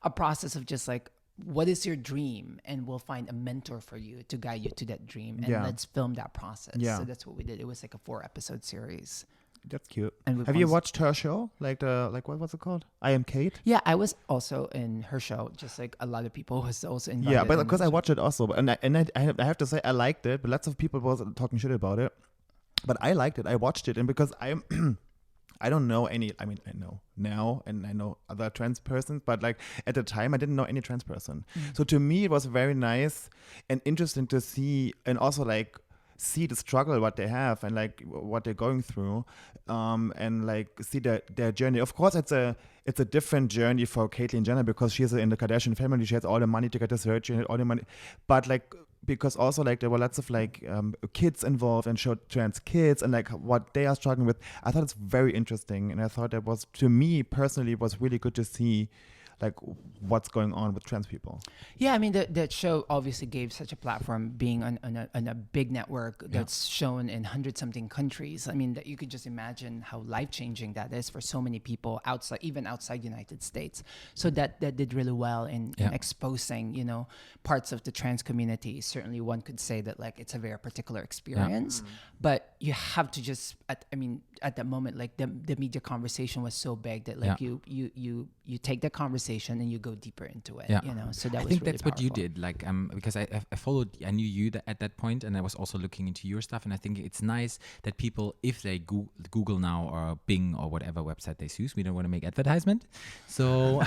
a process of just like, what is your dream? And we'll find a mentor for you to guide you to that dream. And let's film that process. So that's what we did. It was like a 4-episode series. That's cute. And have you watched her show? Like what was it called? I Am Kate? Yeah, I was also in her show, just like a lot of people was also invited. Yeah, but because I watched it also. And I have to say, I liked it, but lots of people was talking shit about it. But I liked it. I watched it, and because I don't know any. I mean, I know now, and I know other trans persons, but like at the time, I didn't know any trans person. So to me, it was very nice and interesting to see, and also like see the struggle what they have and like what they're going through, and like see their journey. Of course, it's a different journey for Caitlyn Jenner because she's in the Kardashian family. She has all the money to get the surgery, all the money, but like. Because also like there were lots of like kids involved and showed trans kids and like what they are struggling with. I thought it's very interesting, and I thought that was, to me personally, was really good to see like what's going on with trans people. Yeah, I mean that show obviously gave such a platform, being on a big network that's shown in 100-something countries. I mean that you could just imagine how life-changing that is for so many people outside United States. So that did really well in exposing, you know, parts of the trans community. Certainly one could say that like it's a very particular experience, but you have to just at that moment, like the media conversation was so big that like you take the conversation and you go deeper into it, you know. So that was I think really that's powerful. what you did, like because I knew you at that point, and I was also looking into your stuff, and I think it's nice that people, if they Google now or Bing or whatever website they use, we don't want to make advertisement, so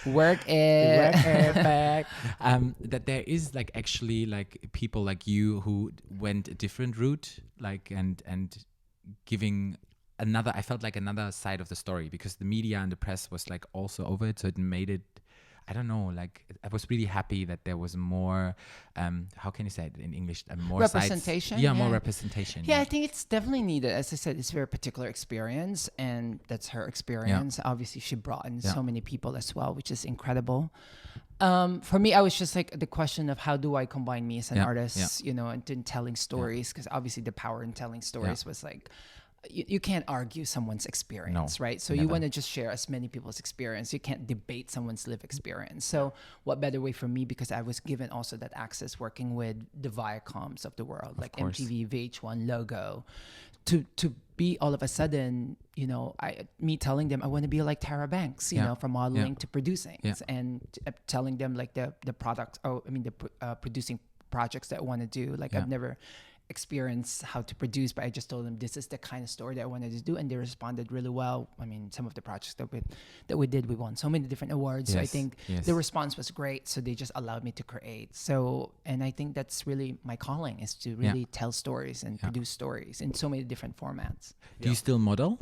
work it back, that there is like actually like people like you who went a different route, like and giving another, I felt like another side of the story, because the media and the press was like also over it, so it made it, I don't know, like I was really happy that there was more, how can you say it in English, more representation. Sides. More representation. I think it's definitely needed. As I said, it's a very particular experience, and that's her experience. Obviously she brought in so many people as well, which is incredible. For me, I was just like the question of how do I combine me as an artist, you know, and in telling stories, because obviously the power in telling stories was like, you can't argue someone's experience, right? So you want to just share as many people's experience. You can't debate someone's lived experience. So what better way for me, because I was given also that access working with the Viacoms of the world, like MTV, VH1, Logo, to be all of a sudden, you know, me telling them I want to be like Tara Banks, you know, from modeling to producing, and telling them like the product, producing projects that I want to do. Like I've never experience how to produce, but I just told them this is the kind of story that I wanted to do, and they responded really well. I mean, some of the projects that we did, we won so many different awards. So I think the response was great, so they just allowed me to create. So, and I think that's really my calling, is to really tell stories and produce stories in so many different formats. Do you still model?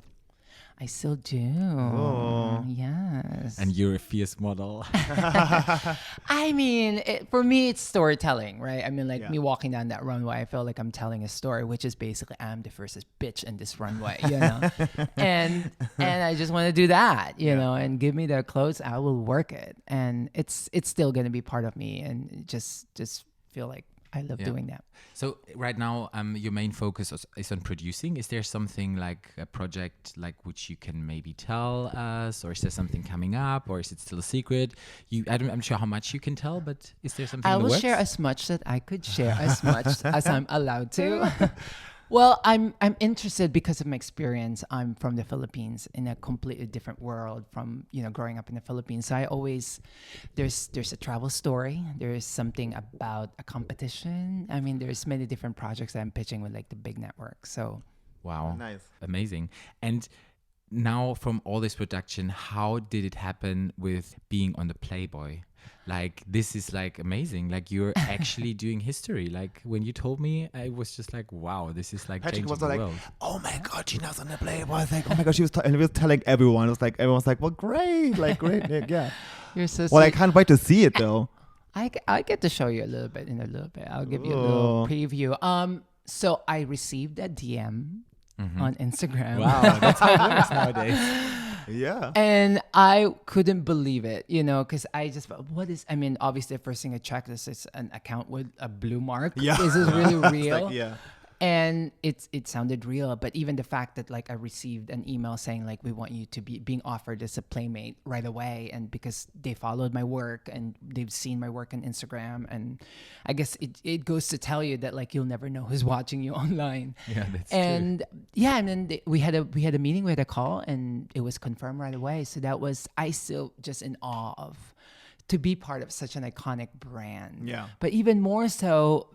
I still do. Oh. Yes. And you're a fierce model. I mean, for me, it's storytelling, right? I mean, like me walking down that runway, I feel like I'm telling a story, which is basically I'm the first bitch in this runway, you know? and I just want to do that, you know, and give me the clothes, I will work it. And it's still going to be part of me, and just feel like I love doing that. So right now, your main focus is on producing. Is there something like a project like which you can maybe tell us, or is there something coming up, or is it still a secret? I'm sure how much you can tell, but is there something I in the will works? share as much that I could share, as much as I'm allowed to. Well, I'm interested because of my experience. I'm from the Philippines, in a completely different world from, growing up in the Philippines. So I always, there's a travel story. There is something about a competition. I mean, there's many different projects that I'm pitching with like the big networks. So wow, Nice. amazing. And now from all this production, how did it happen with being on the Playboy? Like, this is like amazing. Like, you're actually doing history. Like, when you told me, I was just like, wow, this is like Patrick changing was the like, world. oh my God, Geena's on the Playboy. I was like, oh my God, she was telling everyone. It was like, everyone's like, well, great, Nick, yeah. you're so Well, I sweet. can't wait to see it though. I get to show you a little bit in a little bit. I'll give you a little preview. So I received a DM on Instagram. Wow, that's how it works nowadays. Yeah. And I couldn't believe it, because I just felt, obviously the first thing I checked is an account with a blue mark. Yeah. Is this really It's real? like, yeah. And it sounded real, but even the fact that like I received an email saying like we want you to be being offered as a Playmate right away, and because they followed my work and they've seen my work on Instagram, and I guess it goes to tell you that like you'll never know who's watching you online. Yeah, that's And yeah, and then we had a meeting, we had a call, and it was confirmed right away. So that was, I still just in awe of to be part of such an iconic brand. Yeah. But even more so,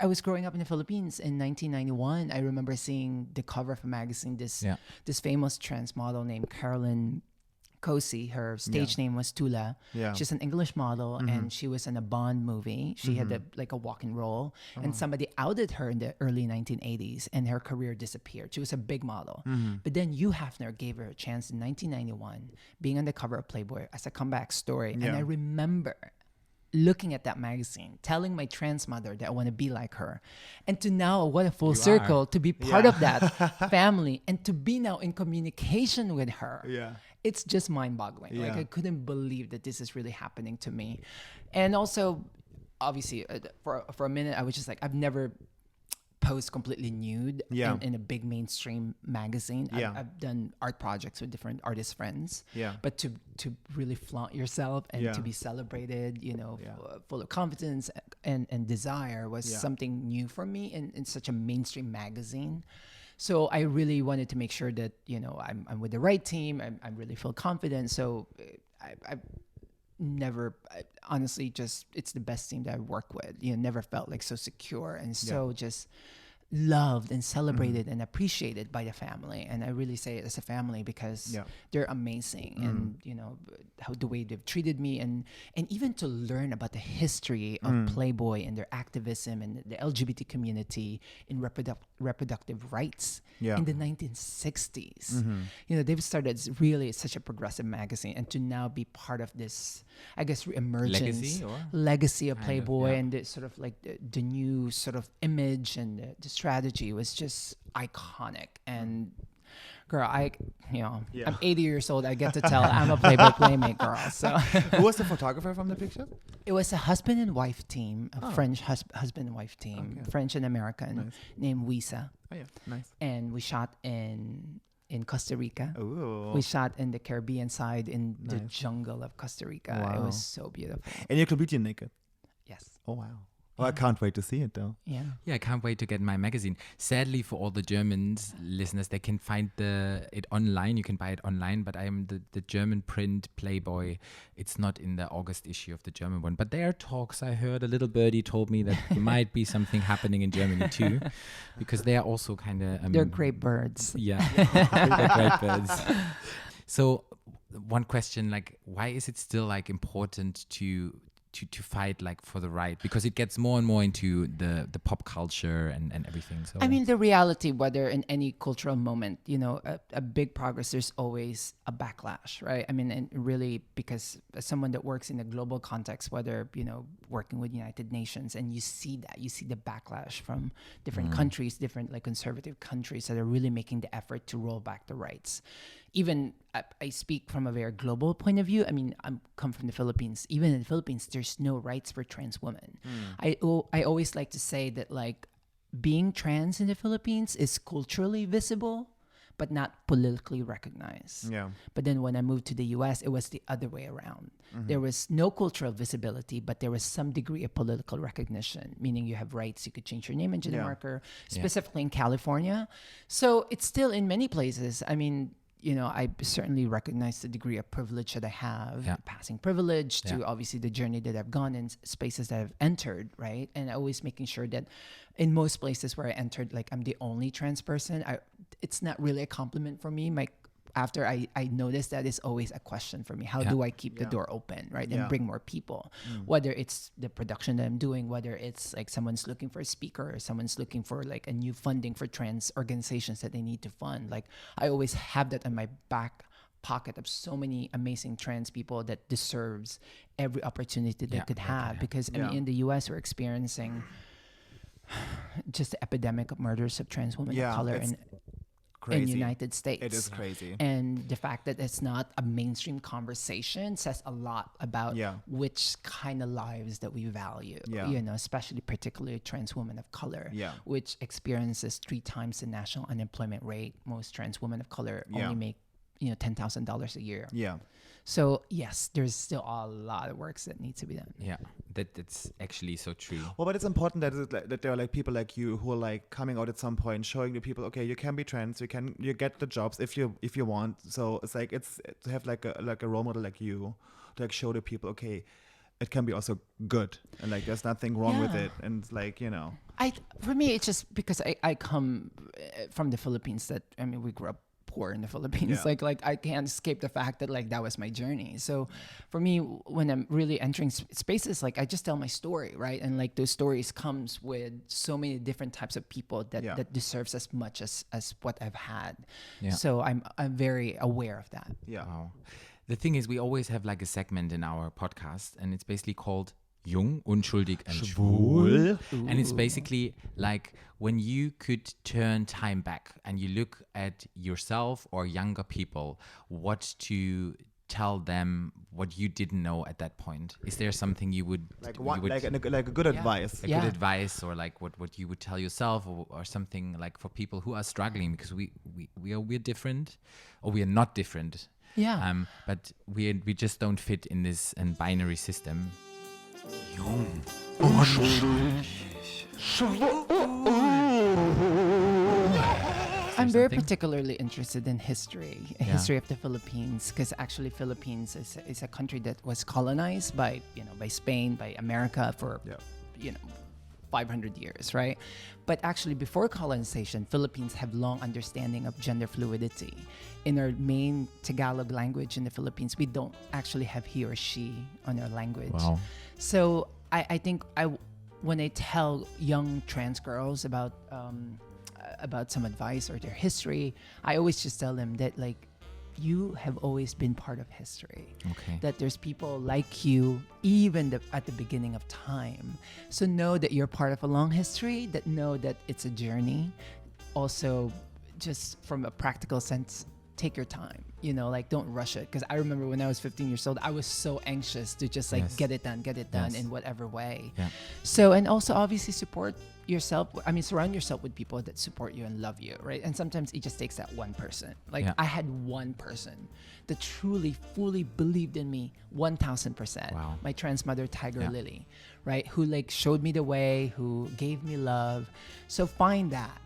I was growing up in the Philippines in 1991. I remember seeing the cover of a magazine, this famous trans model named Carolyn Cosi. Her stage name was Tula. Yeah. She's an English model, and she was in a Bond movie. She had a walk-in role, and somebody outed her in the early 1980s, and her career disappeared. She was a big model. But then Hugh Hefner gave her a chance in 1991, being on the cover of Playboy as a comeback story. And I remember looking at that magazine, telling my trans mother that I want to be like her. And to now, what a full circle to be part of that family and to be now in communication with her. Yeah. It's just mind-boggling. Yeah. Like, I couldn't believe that this is really happening to me. And also, obviously, for a minute, I was just like, I've never posed completely nude in a big mainstream magazine. Yeah. I've done art projects with different artist friends. Yeah. But to really flaunt yourself and to be celebrated, full of confidence and desire was something new for me in such a mainstream magazine. So I really wanted to make sure that, I'm with the right team. I really feel confident. So I honestly, just, it's the best team that I work with. Never felt like so secure and so just loved and celebrated and appreciated by the family. And I really say it as a family because they're amazing. And, how the way they've treated me and even to learn about the history of Playboy and their activism and the LGBT community in reproductive rights in the 1960s. They've started really such a progressive magazine, and to now be part of this, I guess, emergence legacy of Playboy and the sort of like the new sort of image and the strategy was just iconic. And girl, I'm 80 years old. I get to tell I'm a Playboy Playmate girl. So Who was the photographer from the picture? it was a husband and wife team, a French husband and wife team, French and American, named Wisa. Oh yeah, nice. And we shot in Costa Rica. Ooh. We shot in the Caribbean side in the jungle of Costa Rica. It Wow. was so beautiful. And you're completely naked. Yes. Oh wow. Well, I can't wait to see it though. Yeah. Yeah, I can't wait to get my magazine. Sadly, for all the Germans listeners, they can find it online. You can buy it online, but I am the German print Playboy. It's not in the August issue of the German one. But there are talks. I heard a little birdie told me that there might be something happening in Germany too, because they are also kind of... They're great birds. Yeah, they're great birds. So one question, like, why is it still like important to fight like for the right, because it gets more and more into the pop culture and everything. So I mean, the reality, whether in any cultural moment, a big progress, there's always a backlash, right? I mean, and really, because as someone that works in a global context, whether, working with United Nations, and you see the backlash from different countries, different like conservative countries that are really making the effort to roll back the rights. even I speak from a very global point of view. I mean, I come from the Philippines. Even in the Philippines, there's no rights for trans women. I always like to say that like being trans in the Philippines is culturally visible, but not politically recognized. Yeah. But then when I moved to the US, it was the other way around. There was no cultural visibility, but there was some degree of political recognition, meaning you have rights. You could change your name and gender marker, specifically in California. So it's still in many places. I mean, you know, I certainly recognize the degree of privilege that I have, passing privilege to obviously the journey that I've gone in, spaces that I've entered, right? And always making sure that in most places where I entered, like I'm the only trans person, it's not really a compliment for me. After I noticed that, it's always a question for me. How do I keep the door open, right? And bring more people, whether it's the production that I'm doing, whether it's like someone's looking for a speaker or someone's looking for like a new funding for trans organizations that they need to fund. Like I always have that in my back pocket of so many amazing trans people that deserves every opportunity that they could have. Because I mean, in the US, we're experiencing just the epidemic of murders of trans women of color in the United States. It is crazy. And the fact that it's not a mainstream conversation says a lot about which kind of lives that we value, you know, especially particularly trans women of color, which experiences 3 times the national unemployment rate. Most trans women of color only make, you know, $10,000 a year. Yeah. So yes, there's still a lot of work that needs to be done. Yeah, that's actually so true. Well, but it's important that there are like people like you who are like coming out at some point, showing the people, okay, you can be trans, you get the jobs if you want. So it's like it's to have like a role model like you to like show the people, okay, it can be also good and like there's nothing wrong with it, and it's like, you know. For me, it's just because I come from the Philippines. That I mean, we grew up poor in the Philippines. Like I can't escape the fact that like that was my journey. So for me, when I'm really entering spaces, like I just tell my story, right? And like those stories comes with so many different types of people that deserves as much as what I've had. So I'm very aware of that. Wow. The thing is, we always have like a segment in our podcast, and it's basically called Jung, unschuldig and schwul. And it's basically like when you could turn time back and you look at yourself or younger people, what to tell them what you didn't know at that point. Is there something you would like a good advice? Good advice, or like what you would tell yourself, or something like for people who are struggling, because we're different, or we are not different. But we just don't fit in this binary system. Jung, unschuldig, I'm very particularly interested in history of the Philippines, because actually Philippines is a country that was colonized by Spain, by America for 500 years, right? But actually before colonization, Philippines have long understanding of gender fluidity. In our main Tagalog language in the Philippines, we don't actually have he or she on our language. Wow. So I think when I tell young trans girls about some advice or their history, I always just tell them that like you have always been part of history. Okay. That there's people like you even at the beginning of time. So know that you're part of a long history, that know that it's a journey. Also, just from a practical sense, take your time, like don't rush it. Because I remember when I was 15 years old, I was so anxious to just like get it done in whatever way. Yeah. So, and also obviously support yourself. I mean, surround yourself with people that support you and love you, right? And sometimes it just takes that one person. Like I had one person that truly, fully believed in me 1,000%. Wow. My trans mother, Tiger Lily, right? Who like showed me the way, who gave me love. So find that,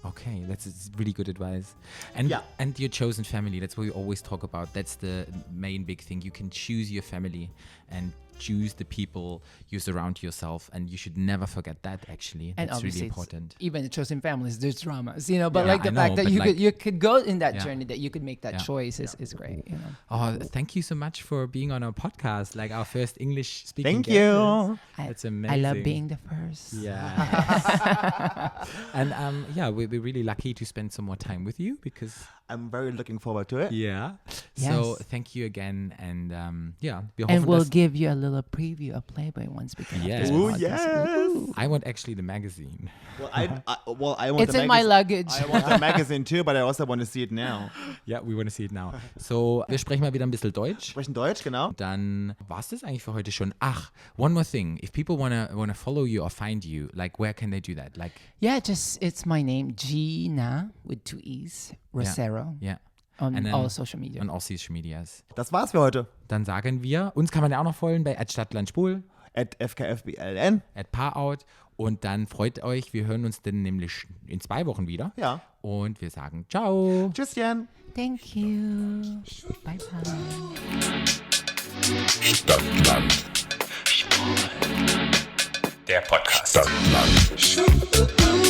Okay, that's really good advice. And your chosen family, that's what we always talk about. That's the main big thing. You can choose your family and choose the people you surround yourself, and you should never forget that, actually. And that's really important. Even in chosen families, there's dramas, but like the fact that you could go in that journey, that you could make that choice is great. Oh, thank you so much for being on our podcast, like our first English speaking. Thank you. That's amazing. I love being the first. Yeah. And we're really lucky to spend some more time with you, because I'm very looking forward to it. Yeah. Yes. So thank you again, and and we'll give you a little little preview of Playboy once we get Yes. off this Oh, podcast. yes. Ooh. I want actually the magazine. Well, I want It's the in my magazine. luggage. I want the magazine too, but I also want to see it now. Yeah, we want to see it now. So, wir sprechen mal wieder ein bisschen Deutsch. Sprechen Deutsch, genau. Dann war's das eigentlich für heute schon. Ach, one more thing. If people wanna follow you or find you, like where can they do that? Like Yeah, it's my name, Geena, with 2 E's, Rocero, yeah. on And then all social media. on all social medias. Das war's für heute. Dann sagen wir, uns kann man ja auch noch folgen bei @Stadt.Land.Schwul, @FKFBLN. @Paarout und dann freut euch, wir hören uns dann nämlich in 2 Wochen wieder. Ja. Und wir sagen ciao. Tschüsschen. Thank you. Bye bye. Stadt.Land. Der Podcast. Stadt.Land.